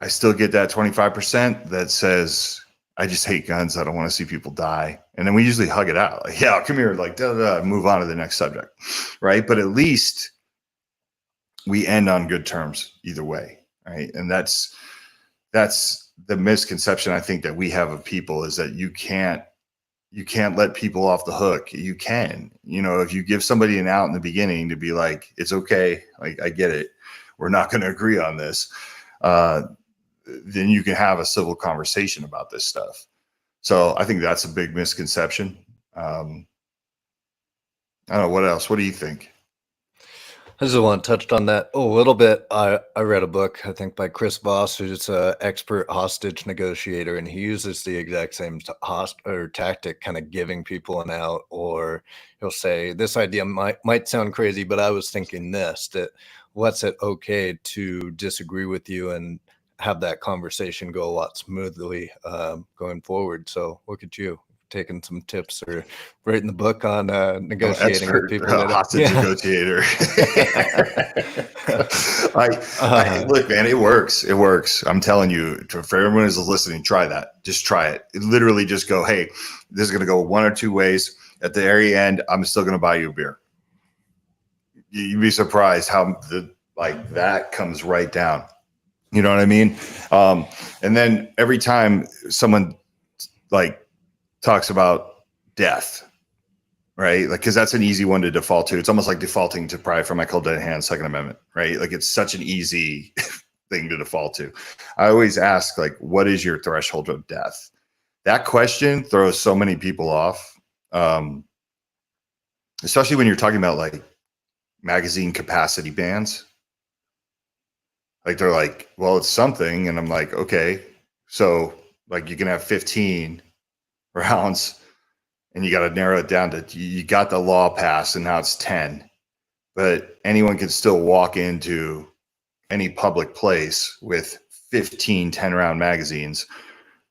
I still get that 25% that says, I just hate guns. I don't want to see people die. And then we usually hug it out. Like, yeah, come here, like, move on to the next subject. Right. But at least we end on good terms either way. Right. And that's the misconception I think that we have of people, is that you can't let people off the hook. You can, if you give somebody an out in the beginning to be like, it's okay. Like, I get it. We're not going to agree on this. Then you can have a civil conversation about this stuff. So I think that's a big misconception. I don't know, what else? What do you think? I just want to touch on that a little bit. I read a book, I think by Chris Voss, who's an expert hostage negotiator, and he uses the exact same tactic, kind of giving people an out, or he'll say, this idea might sound crazy, but I was thinking this, that what's it okay to disagree with you and have that conversation go a lot smoothly going forward. So look at you, taking some tips or writing the book on negotiating with people. Hostage negotiator. Look, man, it works. It works. I'm telling you, for everyone who's listening, try that. Just try it. Literally just go, hey, this is going to go one or two ways. At the very end, I'm still going to buy you a beer. You'd be surprised how that comes right down. You know what I mean? And then every time someone talks about death, right? Like, because that's an easy one to default to. It's almost like defaulting to Pride for Michael Dennehan's Second Amendment, right? Like, it's such an easy thing to default to. I always ask, like, what is your threshold of death? That question throws so many people off, especially when you're talking about like magazine capacity bans. Like, they're like, well, it's something. And I'm like, okay, so like you can have 15 rounds and you got to narrow it down to, you got the law passed and now it's 10, but anyone can still walk into any public place with 15 10-round magazines.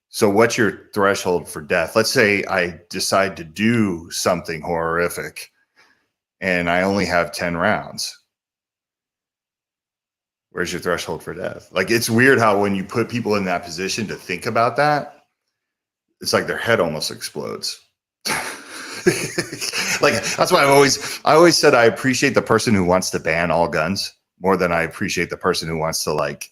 So what's your threshold for death? Let's say I decide to do something horrific and I only have 10 rounds. Where's your threshold for death? Like, it's weird how when you put people in that position to think about that, it's like their head almost explodes. Like, that's why I always said I appreciate the person who wants to ban all guns more than I appreciate the person who wants to like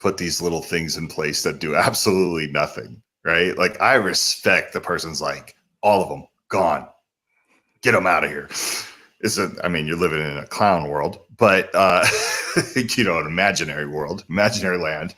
put these little things in place that do absolutely nothing, right? Like, I respect the person's like, all of them gone, get them out of here. I mean, you're living in a clown world, but an imaginary world, imaginary land.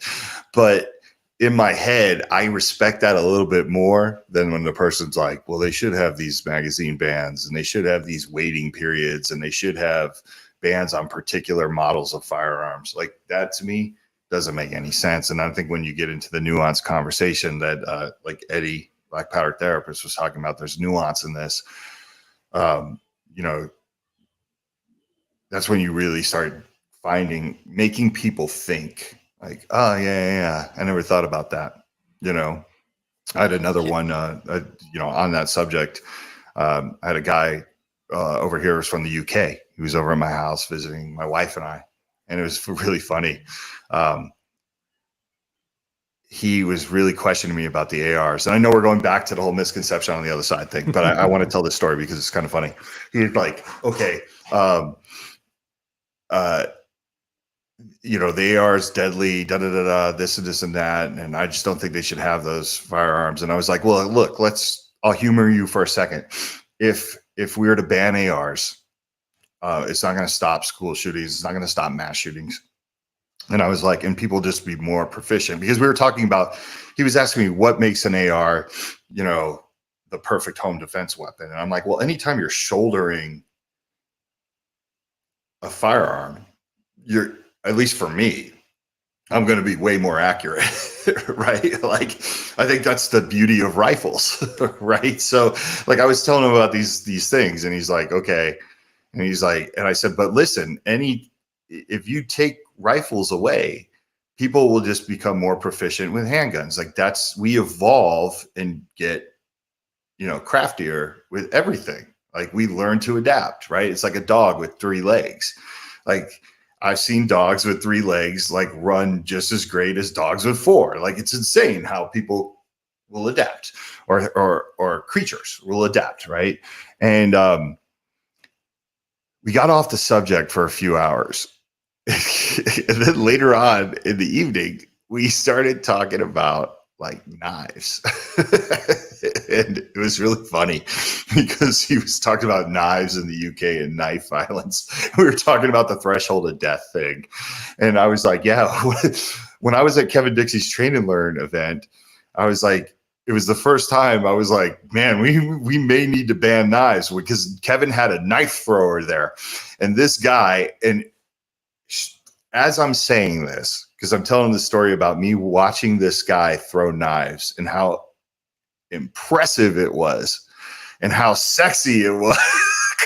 But in my head, I respect that a little bit more than when the person's like, well, they should have these magazine bans and they should have these waiting periods and they should have bans on particular models of firearms. Like, that to me doesn't make any sense. And I think when you get into the nuanced conversation that like Eddie, Black Powder Therapist, was talking about, there's nuance in this. That's when you really start making people think like, oh yeah, I never thought about that. I had another one, on that subject. I had a guy over here who's from the UK. He was over at my house visiting my wife and I, and it was really funny. He was really questioning me about the ARs. And I know we're going back to the whole misconception on the other side thing, but I want to tell this story because it's kind of funny. He's like, okay, the AR is deadly, this and this and that, and I just don't think they should have those firearms. And I was like, well, look, I'll humor you for a second. If we were to ban ARs, it's not going to stop school shootings. It's not going to stop mass shootings. And I was like, and people just be more proficient, because we were talking about, he was asking me what makes an AR, the perfect home defense weapon. And I'm like, well, anytime you're shouldering a firearm, at least for me, I'm going to be way more accurate, right? Like, I think that's the beauty of rifles, right? So like, I was telling him about these things and he's like, okay, And he's like, and I said, but listen, if you take rifles away, people will just become more proficient with handguns. Like we evolve and get, craftier with everything. Like we learn to adapt, right? It's like a dog with 3 legs. Like I've seen dogs with 3 legs, like run just as great as dogs with 4. Like it's insane how people will adapt or creatures will adapt. Right. And, we got off the subject for a few hours. And then later on in the evening, we started talking about like knives. And it was really funny because he was talking about knives in the UK and knife violence. We were talking about the threshold of death thing. And I was like, yeah, when I was at Kevin Dixie's Train and Learn event, I was like, it was the first time I was like, man, we may need to ban knives, because Kevin had a knife thrower there. And this guy, and as I'm saying this, because I'm telling the story about me watching this guy throw knives and how impressive it was and how sexy it was.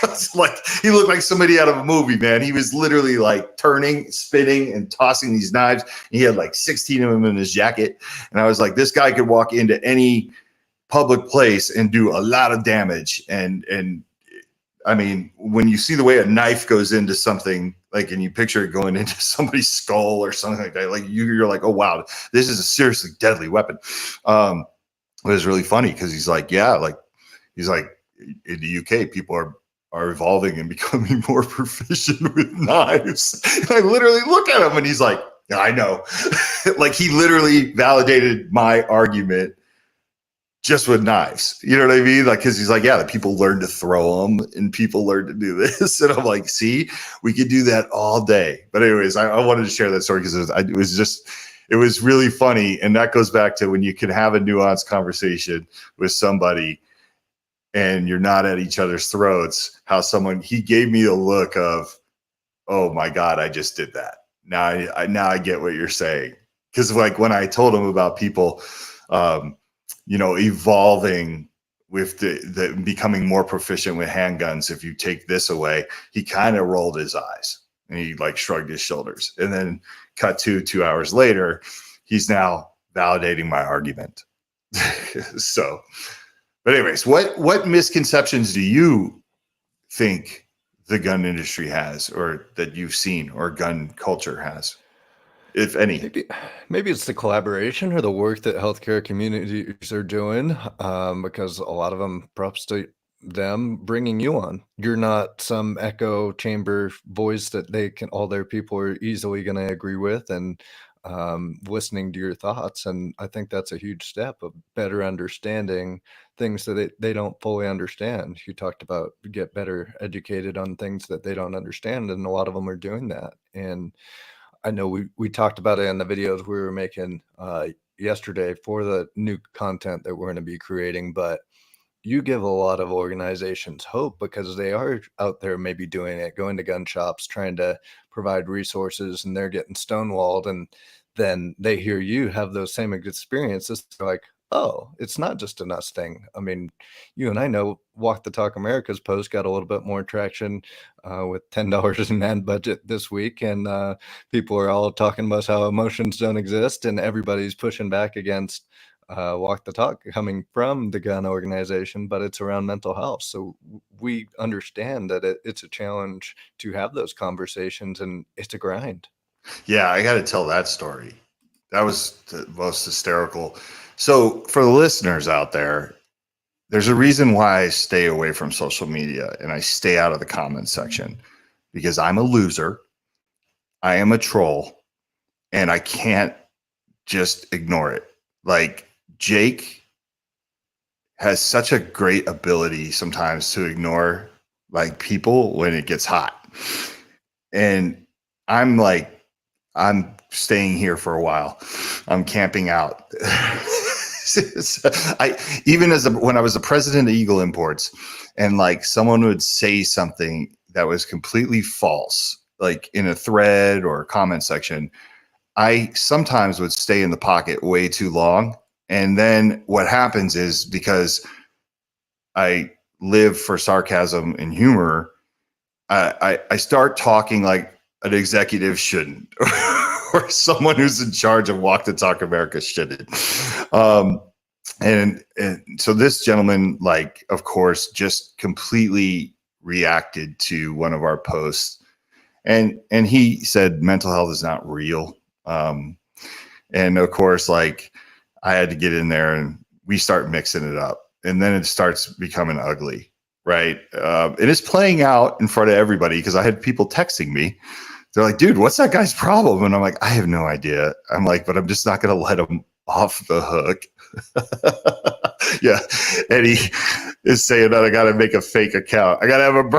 Because like he looked like somebody out of a movie, man. He was literally like turning, spinning, and tossing these knives. He had like 16 of them in his jacket. And I was like, this guy could walk into any public place and do a lot of damage. And I mean, when you see the way a knife goes into something, like, and you picture it going into somebody's skull or something like that, like you're like, oh wow, this is a seriously deadly weapon. It was really funny because he's like, yeah, like he's like, in the UK, people are evolving and becoming more proficient with knives. And I literally look at him and he's like, yeah, I know. Like he literally validated my argument just with knives. You know what I mean? Like, cause he's like, yeah, the people learn to throw them and people learn to do this. And I'm like, see, we could do that all day. But anyways, I wanted to share that story because it was really funny. And that goes back to when you can have a nuanced conversation with somebody and you're not at each other's throats, how he gave me a look of, oh my God, I just did that. Now I get what you're saying. Cause like when I told him about people, evolving with the becoming more proficient with handguns, if you take this away, he kind of rolled his eyes and he like shrugged his shoulders, and then cut to 2 hours later, he's now validating my argument. So, but anyways, what misconceptions do you think the gun industry has, or that you've seen, or gun culture has, if any? Maybe it's the collaboration or the work that healthcare communities are doing, because a lot of them, props to them bringing you on. You're not some echo chamber voice that all their people are easily going to agree with, and listening to your thoughts. And I think that's a huge step of better understanding things that they don't fully understand. You talked about get better educated on things that they don't understand, and a lot of them are doing that. And I know we talked about it in the videos we were making yesterday for the new content that we're going to be creating, but you give a lot of organizations hope because they are out there maybe doing it, going to gun shops, trying to provide resources, and they're getting stonewalled. And then they hear you have those same experiences. They're like, oh, it's not just an us thing. I mean, you and I know Walk the Talk America's post got a little bit more traction with $10 in ad budget this week. And people are all talking about how emotions don't exist, and everybody's pushing back against Walk the Talk coming from the gun organization, but it's around mental health. So we understand that it's a challenge to have those conversations, and it's a grind. Yeah, I got to tell that story. That was the most hysterical. So for the listeners out there, there's a reason why I stay away from social media and I stay out of the comments section, because I'm a loser. I am a troll, and I can't just ignore it. Like Jake has such a great ability sometimes to ignore like people when it gets hot. And I'm like, I'm staying here for a while. I'm camping out. When I was the president of Eagle Imports, and like someone would say something that was completely false, like in a thread or a comment section, I sometimes would stay in the pocket way too long. And then what happens is, because I live for sarcasm and humor, I start talking like an executive shouldn't, or someone who's in charge of Walk the Talk America shouldn't. And so this gentleman, like, of course, just completely reacted to one of our posts, and he said mental health is not real. And of course, like, I had to get in there and we start mixing it up, and then it starts becoming ugly. Right. It is playing out in front of everybody because I had people texting me. They're like, dude, what's that guy's problem? And I'm like, I have no idea. I'm like, but I'm just not going to let him off the hook. Yeah. And he is saying that I got to make a fake account. I got to have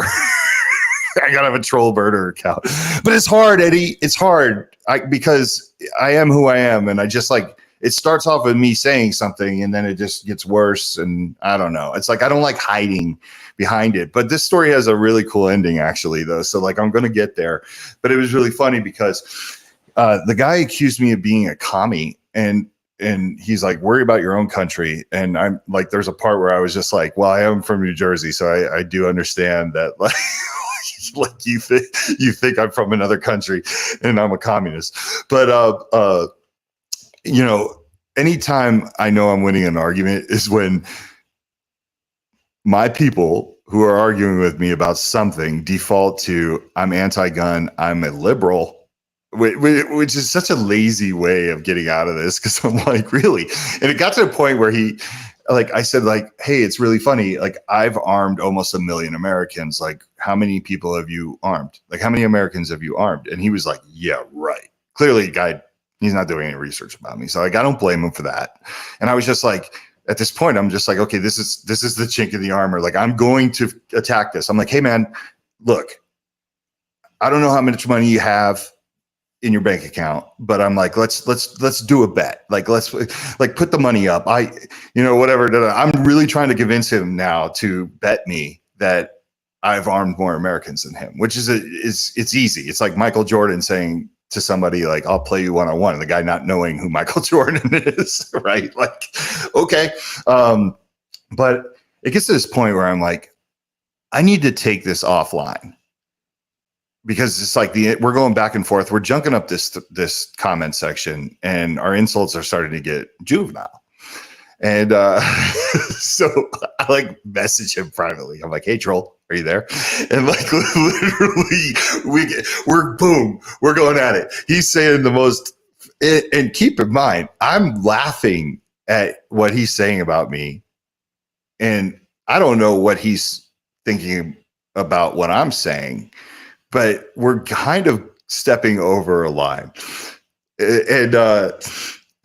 I got to have a troll burner account. But it's hard, Eddie. It's hard because I am who I am. And I just like, it starts off with me saying something and then it just gets worse. And I don't know. It's like, I don't like hiding behind it. But this story has a really cool ending, actually, though. So like, I'm going to get there. But it was really funny because the guy accused me of being a commie, and he's like, worry about your own country. And I'm like, there's a part where I was just like, well, I am from New Jersey, so I do understand that, like, like you think I'm from another country and I'm a communist. But you know, anytime I know I'm winning an argument is when my people who are arguing with me about something default to I'm anti-gun, I'm a liberal, which is such a lazy way of getting out of this, because I'm like, really? And it got to a point where he, like, I said, like, hey, it's really funny. Like, I've armed almost 1 million Americans. Like, how many people have you armed? Like, how many Americans have you armed? And he was like, yeah, right. Clearly, guy, he's not doing any research about me. So like, I don't blame him for that. And I was just like, at this point, I'm just like, okay, this is the chink in the armor. Like, I'm going to attack this. I'm like, hey man, look, I don't know how much money you have in your bank account, but I'm like, let's do a bet. Like, let's like put the money up. Whatever. I'm really trying to convince him now to bet me that I've armed more Americans than him, which is it's easy. It's like Michael Jordan saying to somebody like, I'll play you one-on-one, and the guy not knowing who Michael Jordan is, right? Like, okay. But it gets to this point where I'm like, I need to take this offline, because it's like we're going back and forth. We're junking up this comment section, and our insults are starting to get juvenile. And so I like message him privately. I'm like, hey, troll, are you there? And like, literally, we're going at it. He's saying the most, and keep in mind, I'm laughing at what he's saying about me. And I don't know what he's thinking about what I'm saying, but we're kind of stepping over a line. And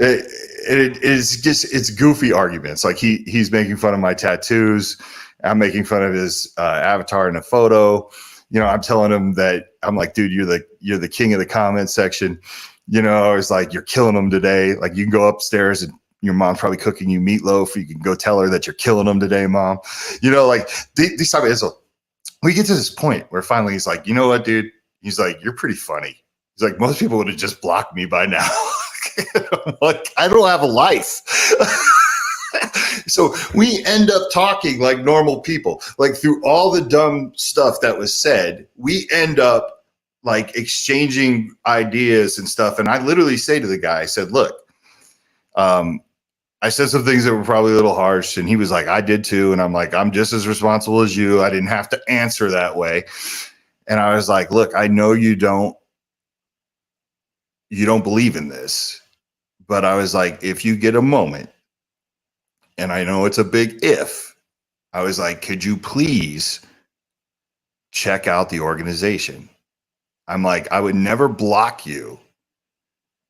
it's goofy arguments. Like he's making fun of my tattoos. I'm making fun of his avatar in a photo. I'm telling him that I'm like, dude, you're the king of the comment section. I was like, you're killing them today. Like, you can go upstairs and your mom's probably cooking you meatloaf. You can go tell her that you're killing them today, mom. Like these type of insults. We get to this point where finally he's like, you know what, dude? He's like, you're pretty funny. He's like, most people would have just blocked me by now. I'm like, I don't have a life. So we end up talking like normal people. Like, through all the dumb stuff that was said, we end up like exchanging ideas and stuff. And I literally say to the guy, I said, look, I said some things that were probably a little harsh, and he was like, I did too. And I'm like, I'm just as responsible as you. I didn't have to answer that way. And I was like, look, I know you don't believe in this, but I was like, if you get a moment, and I know it's a big if, I was like, could you please check out the organization? I'm like, I would never block you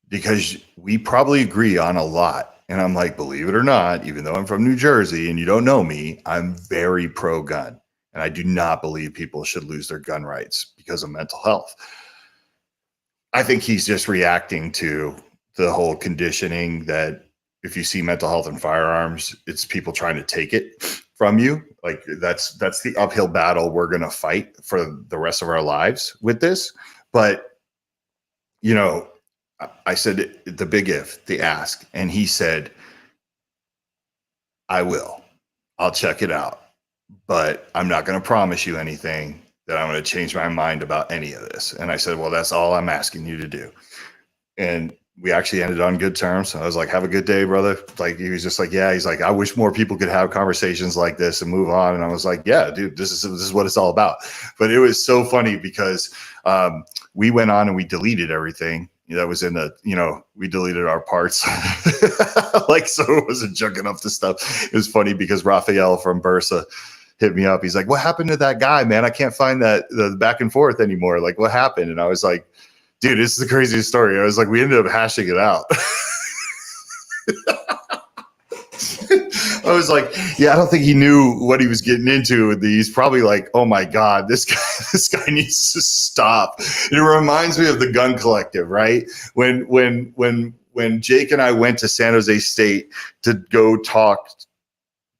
because we probably agree on a lot. And I'm like, believe it or not, even though I'm from New Jersey and you don't know me, I'm very pro-gun. And I do not believe people should lose their gun rights because of mental health. I think he's just reacting to the whole conditioning that if you see mental health and firearms, it's people trying to take it from you. Like, that's the uphill battle we're going to fight for the rest of our lives with this. But, I said the big if, the ask, and he said, I'll check it out, but I'm not going to promise you anything that I'm going to change my mind about any of this. And I said, well, that's all I'm asking you to do. And we actually ended on good terms. I was like, have a good day, brother. Like, he was just like, yeah. He's like, I wish more people could have conversations like this and move on. And I was like, yeah, dude, this is what it's all about. But it was so funny because we went on and we deleted everything that was in the, we deleted our parts. Like, so it wasn't junking up the stuff. It was funny because Raphael from Bursa hit me up. He's like, what happened to that guy, man? I can't find the back and forth anymore. Like, what happened? And I was like, dude, this is the craziest story. I was like, we ended up hashing it out. I was like, yeah, I don't think he knew what he was getting into. He's probably like, oh my God, this guy needs to stop. It reminds me of the Gun Collective, right? When Jake and I went to San Jose State to go talk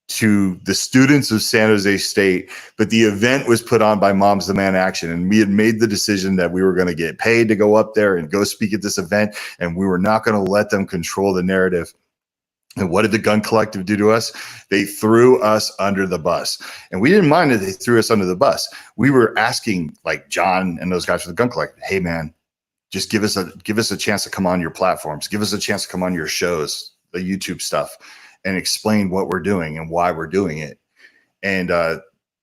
to the students of San Jose State, but the event was put on by Moms Demand Action, and we had made the decision that we were going to get paid to go up there and go speak at this event, and we were not going to let them control the narrative. And what did the Gun Collective do to us? They threw us under the bus, and we didn't mind that they threw us under the bus. We were asking, like John and those guys from the Gun Collective, hey man, just give us a chance to come on your platforms, give us a chance to come on your shows, the YouTube stuff, and explain what we're doing and why we're doing it. And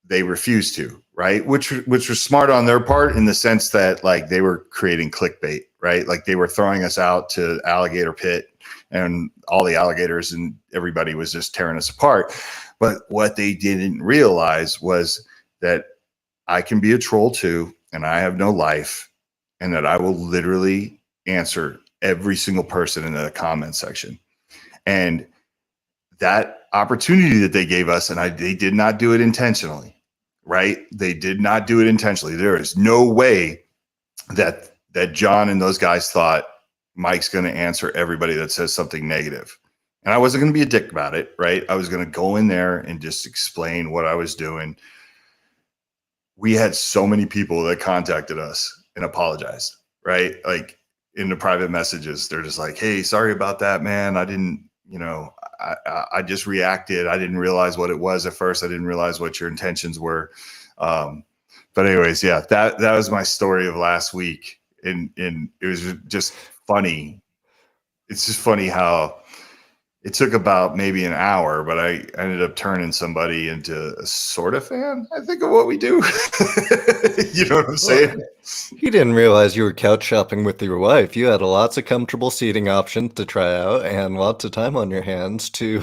they refused to, right? Which was smart on their part in the sense that, like, they were creating clickbait, right? Like, they were throwing us out to alligator pit, and all the alligators and everybody was just tearing us apart. But what they didn't realize was that I can be a troll too, and I have no life, and that I will literally answer every single person in the comment section. And that opportunity that they gave us, and they did not do it intentionally, right? They did not do it intentionally. There is no way that John and those guys thought Mike's going to answer everybody that says something negative. And I wasn't going to be a dick about it, right? I was going to go in there and just explain what I was doing. We had so many people that contacted us and apologized, right? Like, in the private messages, they're just like, hey, sorry about that, man. I didn't, I just reacted. I didn't realize what it was at first. I didn't realize what your intentions were. But anyways, yeah, that was my story of last week. And it was just funny. It's just funny how it took about maybe an hour, but I ended up turning somebody into a sort of fan, I think, of what we do. You know what I'm saying? You didn't realize you were couch shopping with your wife. You had lots of comfortable seating options to try out and lots of time on your hands to.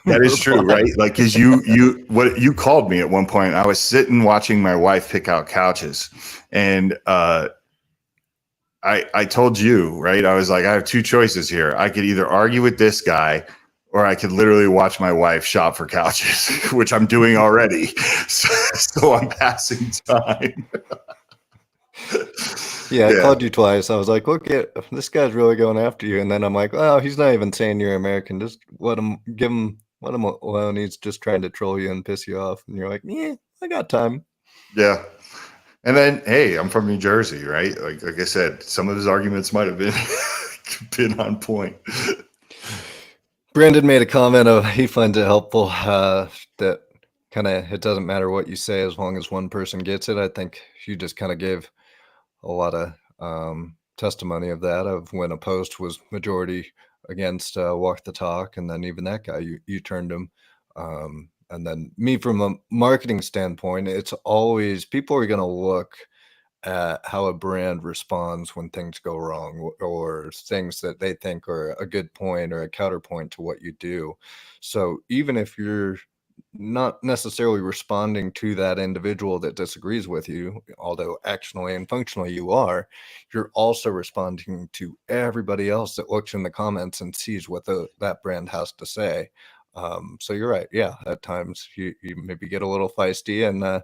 That is true, right? Like, cause you called me at one point. I was sitting watching my wife pick out couches, and I told you, right? I was like, I have two choices here. I could either argue with this guy, or I could literally watch my wife shop for couches, which I'm doing already. So I'm passing time. Yeah, I called you twice. I was like, look, this guy's really going after you. And then I'm like, oh, he's not even saying you're American. Just give him alone. He's just trying to troll you and piss you off. And you're like, yeah, I got time. Yeah. And then, hey, I'm from New Jersey, right? Like I said, some of his arguments might have been on point. Brandon made a comment of he finds it helpful that kind of it doesn't matter what you say as long as one person gets it. I think you just kind of gave a lot of testimony of that, of when a post was majority against Walk the Talk, and then even that guy, you turned him. And then me, from a marketing standpoint, it's always people are going to look at how a brand responds when things go wrong, or things that they think are a good point or a counterpoint to what you do. So even if you're not necessarily responding to that individual that disagrees with you, although actionally and functionally you're also responding to everybody else that looks in the comments and sees what that brand has to say. So you're right. Yeah, at times you maybe get a little feisty and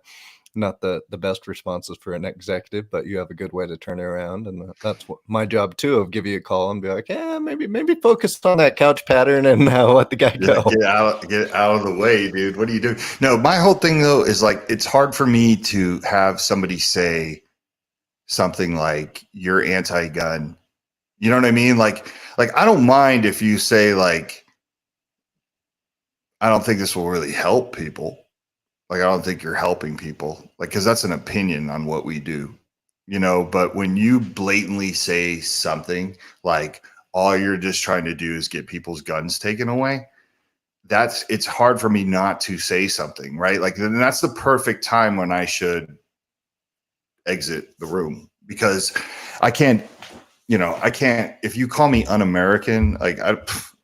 not the best responses for an executive, but you have a good way to turn it around. And that's what my job too, of give you a call and be like, yeah, maybe focus on that couch pattern and let the guy go. Get out of the way, dude. What are you doing? No, my whole thing though is, like, it's hard for me to have somebody say something like, you're anti-gun. You know what I mean? Like I don't mind if you say, like, I don't think this will really help people. like, I don't think you're helping people, like, because that's an opinion on what we do, you know. But when you blatantly say something like all you're just trying to do is get people's guns taken away, it's hard for me not to say something, right? Like, then that's the perfect time when I should exit the room, because I can't, if you call me un-American, like,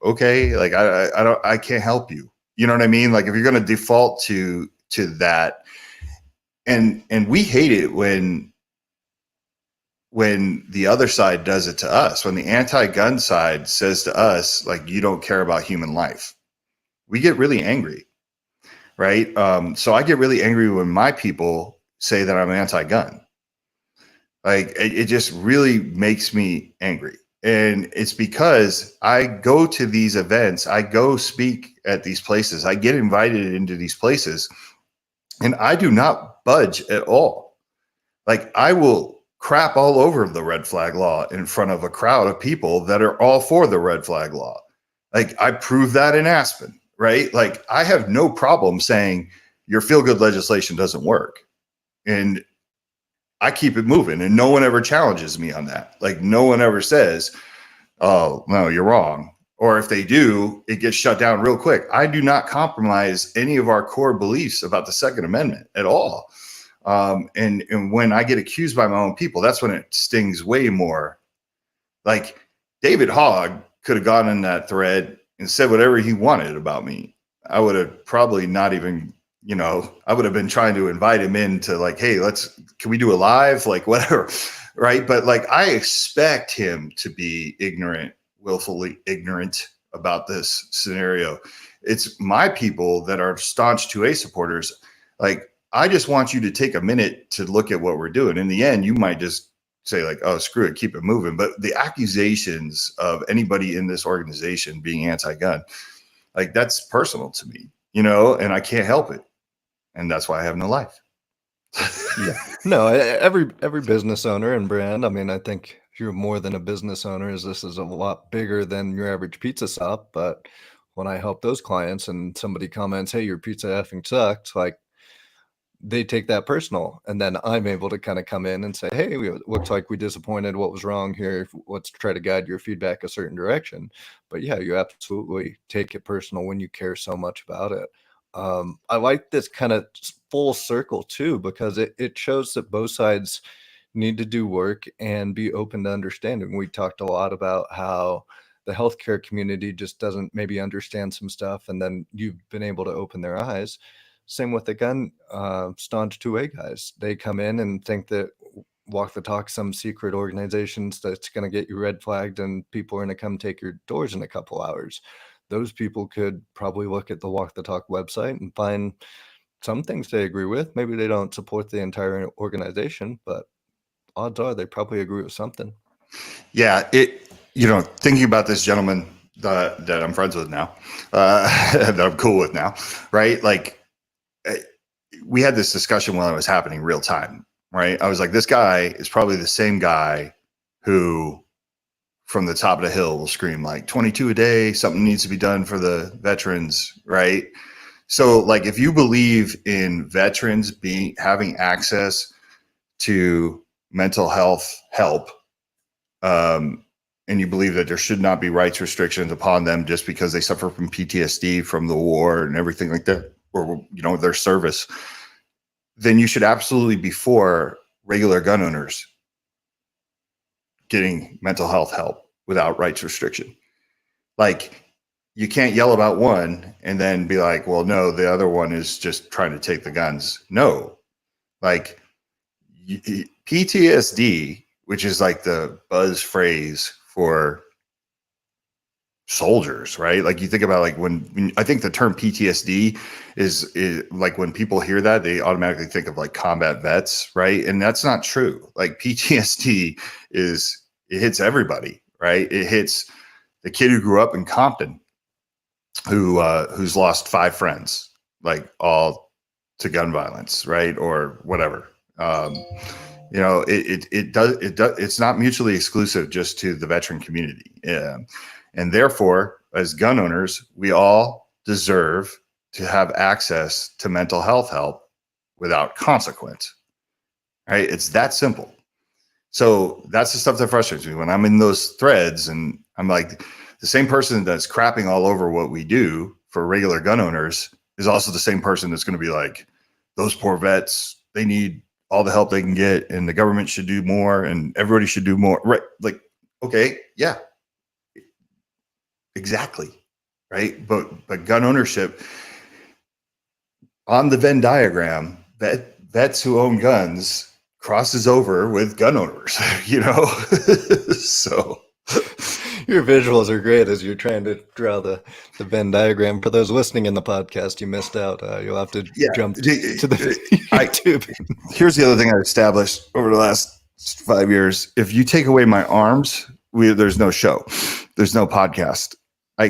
okay, like, I can't help you. You know what I mean? Like, if you're going to default to that, and we hate it when the other side does it to us, when the anti-gun side says to us, like, you don't care about human life, we get really angry, right? So I get really angry when my people say that I'm anti-gun. Like, it just really makes me angry. And it's because I go to these events, I go speak at these places, I get invited into these places, and I do not budge at all. Like, I will crap all over the red flag law in front of a crowd of people that are all for the red flag law. Like, I proved that in Aspen, right? Like, I have no problem saying your feel good legislation doesn't work. And I keep it moving, and no one ever challenges me on that. Like, no one ever says, oh, no, you're wrong. Or if they do, it gets shut down real quick. I do not compromise any of our core beliefs about the Second Amendment at all. And when I get accused by my own people, that's when it stings way more. Like, David Hogg could have gone in that thread and said whatever he wanted about me. I would have probably not even, I would have been trying to invite him in to, like, hey, can we do a live? Like, whatever. Right. But, like, I expect him to be willfully ignorant about this scenario. It's my people that are staunch 2A supporters. Like, I just want you to take a minute to look at what we're doing. In the end, you might just say, like, oh, screw it, keep it moving. But the accusations of anybody in this organization being anti-gun, like, that's personal to me, and I can't help it. And that's why I have no life. Yeah. No, every business owner and brand, I mean, I think you're more than a business owner, as this is a lot bigger than your average pizza shop. But when I help those clients and somebody comments, hey, your pizza effing sucks, like, they take that personal, and then I'm able to kind of come in and say, hey, looks like we disappointed. What was wrong here? Let's try to guide your feedback a certain direction. But yeah, you absolutely take it personal when you care so much about it. I like this kind of full circle too, because it shows that both sides need to do work and be open to understanding. We talked a lot about how the healthcare community just doesn't maybe understand some stuff, and then you've been able to open their eyes. Same with the gun staunch 2A guys. They come in and think that Walk the Talk, some secret organizations that's going to get you red flagged and people are going to come take your doors in a couple hours. Those people could probably look at the Walk the Talk website and find some things they agree with. Maybe they don't support the entire organization, but odds are they probably agree with something. Yeah, thinking about this gentleman that I'm friends with now, that I'm cool with now, right? Like, we had this discussion while it was happening real time, right? I was like, this guy is probably the same guy who from the top of the hill will scream, like, 22 a day, something needs to be done for the veterans, right? So, like, if you believe in veterans having access to mental health help, and you believe that there should not be rights restrictions upon them just because they suffer from PTSD from the war and everything like that, or their service, then you should absolutely be for regular gun owners getting mental health help without rights restriction. Like, you can't yell about one and then be like, well, no, the other one is just trying to take the guns. No, like, PTSD, which is like the buzz phrase for soldiers, right? Like, you think about, like, when I think the term PTSD is like, when people hear that, they automatically think of, like, combat vets, right? And that's not true. Like, PTSD it hits everybody, right? It hits the kid who grew up in Compton, who's lost 5 friends, like, all to gun violence, right? Or whatever. It's not mutually exclusive just to the veteran community. And therefore, as gun owners, we all deserve to have access to mental health help without consequence, right? It's that simple. So that's the stuff that frustrates me when I'm in those threads and I'm like, the same person that's crapping all over what we do for regular gun owners is also the same person that's going to be like, those poor vets, they need all the help they can get and the government should do more and everybody should do more. Right. Like, okay, yeah, exactly. Right. But gun ownership on the Venn diagram, vets who own guns crosses over with gun owners, so your visuals are great as you're trying to draw the Venn diagram. For those listening in the podcast, you missed out. You'll have to jump to the YouTube. Here's the other thing I established over the last 5 years. If you take away my arms, there's no show. There's no podcast. I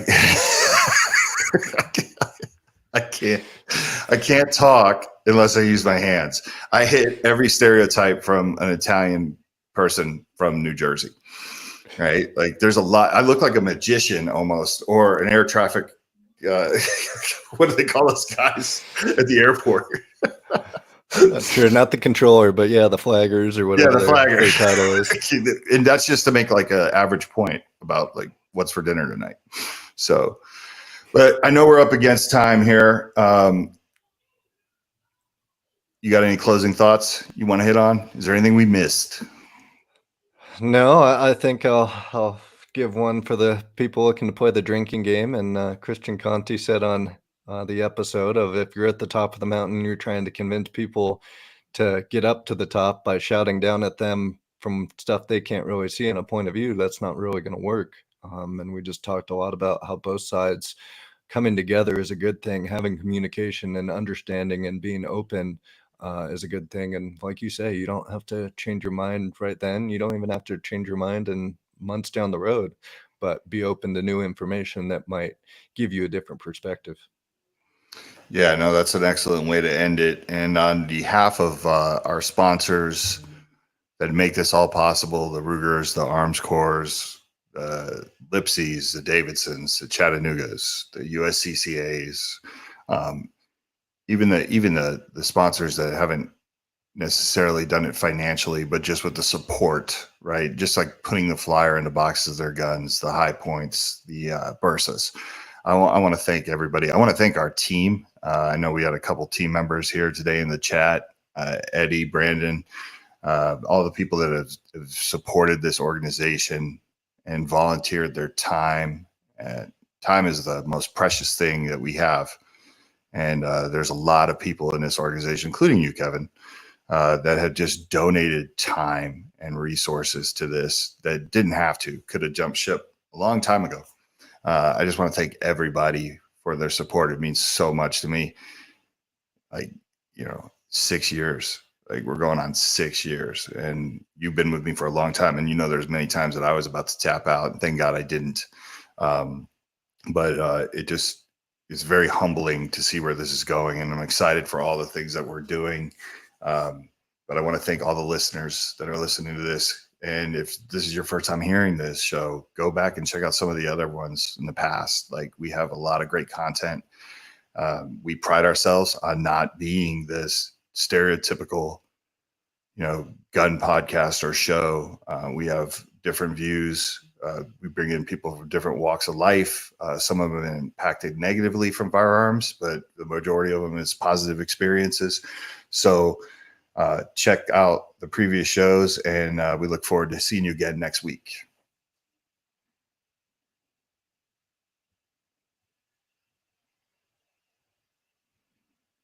can't talk unless I use my hands. I hit every stereotype from an Italian person from New Jersey, right? Like there's a lot. I look like a magician almost, or an air traffic. What do they call us guys at the airport? Not sure, not the controller, but yeah, the flaggers or whatever. Yeah, the flagger. Their title is. And that's just to make like an average point about like what's for dinner tonight. So. But I know we're up against time here. You got any closing thoughts you want to hit on? Is there anything we missed? No, I think I'll give one for the people looking to play the drinking game. And Christian Conti said on the episode of, if you're at the top of the mountain, you're trying to convince people to get up to the top by shouting down at them from stuff they can't really see in a point of view, that's not really going to work. And we just talked a lot about how both sides coming together is a good thing. Having communication and understanding and being open is a good thing. And like you say, you don't have to change your mind right then. You don't even have to change your mind in months down the road, but be open to new information that might give you a different perspective. Yeah, no, that's an excellent way to end it. And on behalf of our sponsors that make this all possible, the Rugers, the Arms Corps, the Lipsies, the Davidsons, the Chattanoogas, the USCCAs, even the sponsors that haven't necessarily done it financially, but just with the support, right? Just like putting the flyer in the boxes of their guns, the High Points, the Bursas. I want to thank everybody. I want to thank our team. I know we had a couple team members here today in the chat, Eddie, Brandon, all the people that have supported this organization and volunteered their time. Time is the most precious thing that we have. And there's a lot of people in this organization, including you, Kevin, that have just donated time and resources to this that didn't have to, could have jumped ship a long time ago. I just want to thank everybody for their support. It means so much to me. 6 years. Like we're going on 6 years, and you've been with me for a long time. And there's many times that I was about to tap out, and thank God I didn't. But it just is very humbling to see where this is going, and I'm excited for all the things that we're doing. But I want to thank all the listeners that are listening to this. And if this is your first time hearing this show, go back and check out some of the other ones in the past. Like we have a lot of great content. We pride ourselves on not being this stereotypical, gun podcast or show. We have different views. We bring in people from different walks of life. Some of them are impacted negatively from firearms, but the majority of them is positive experiences. So check out the previous shows, and we look forward to seeing you again next week.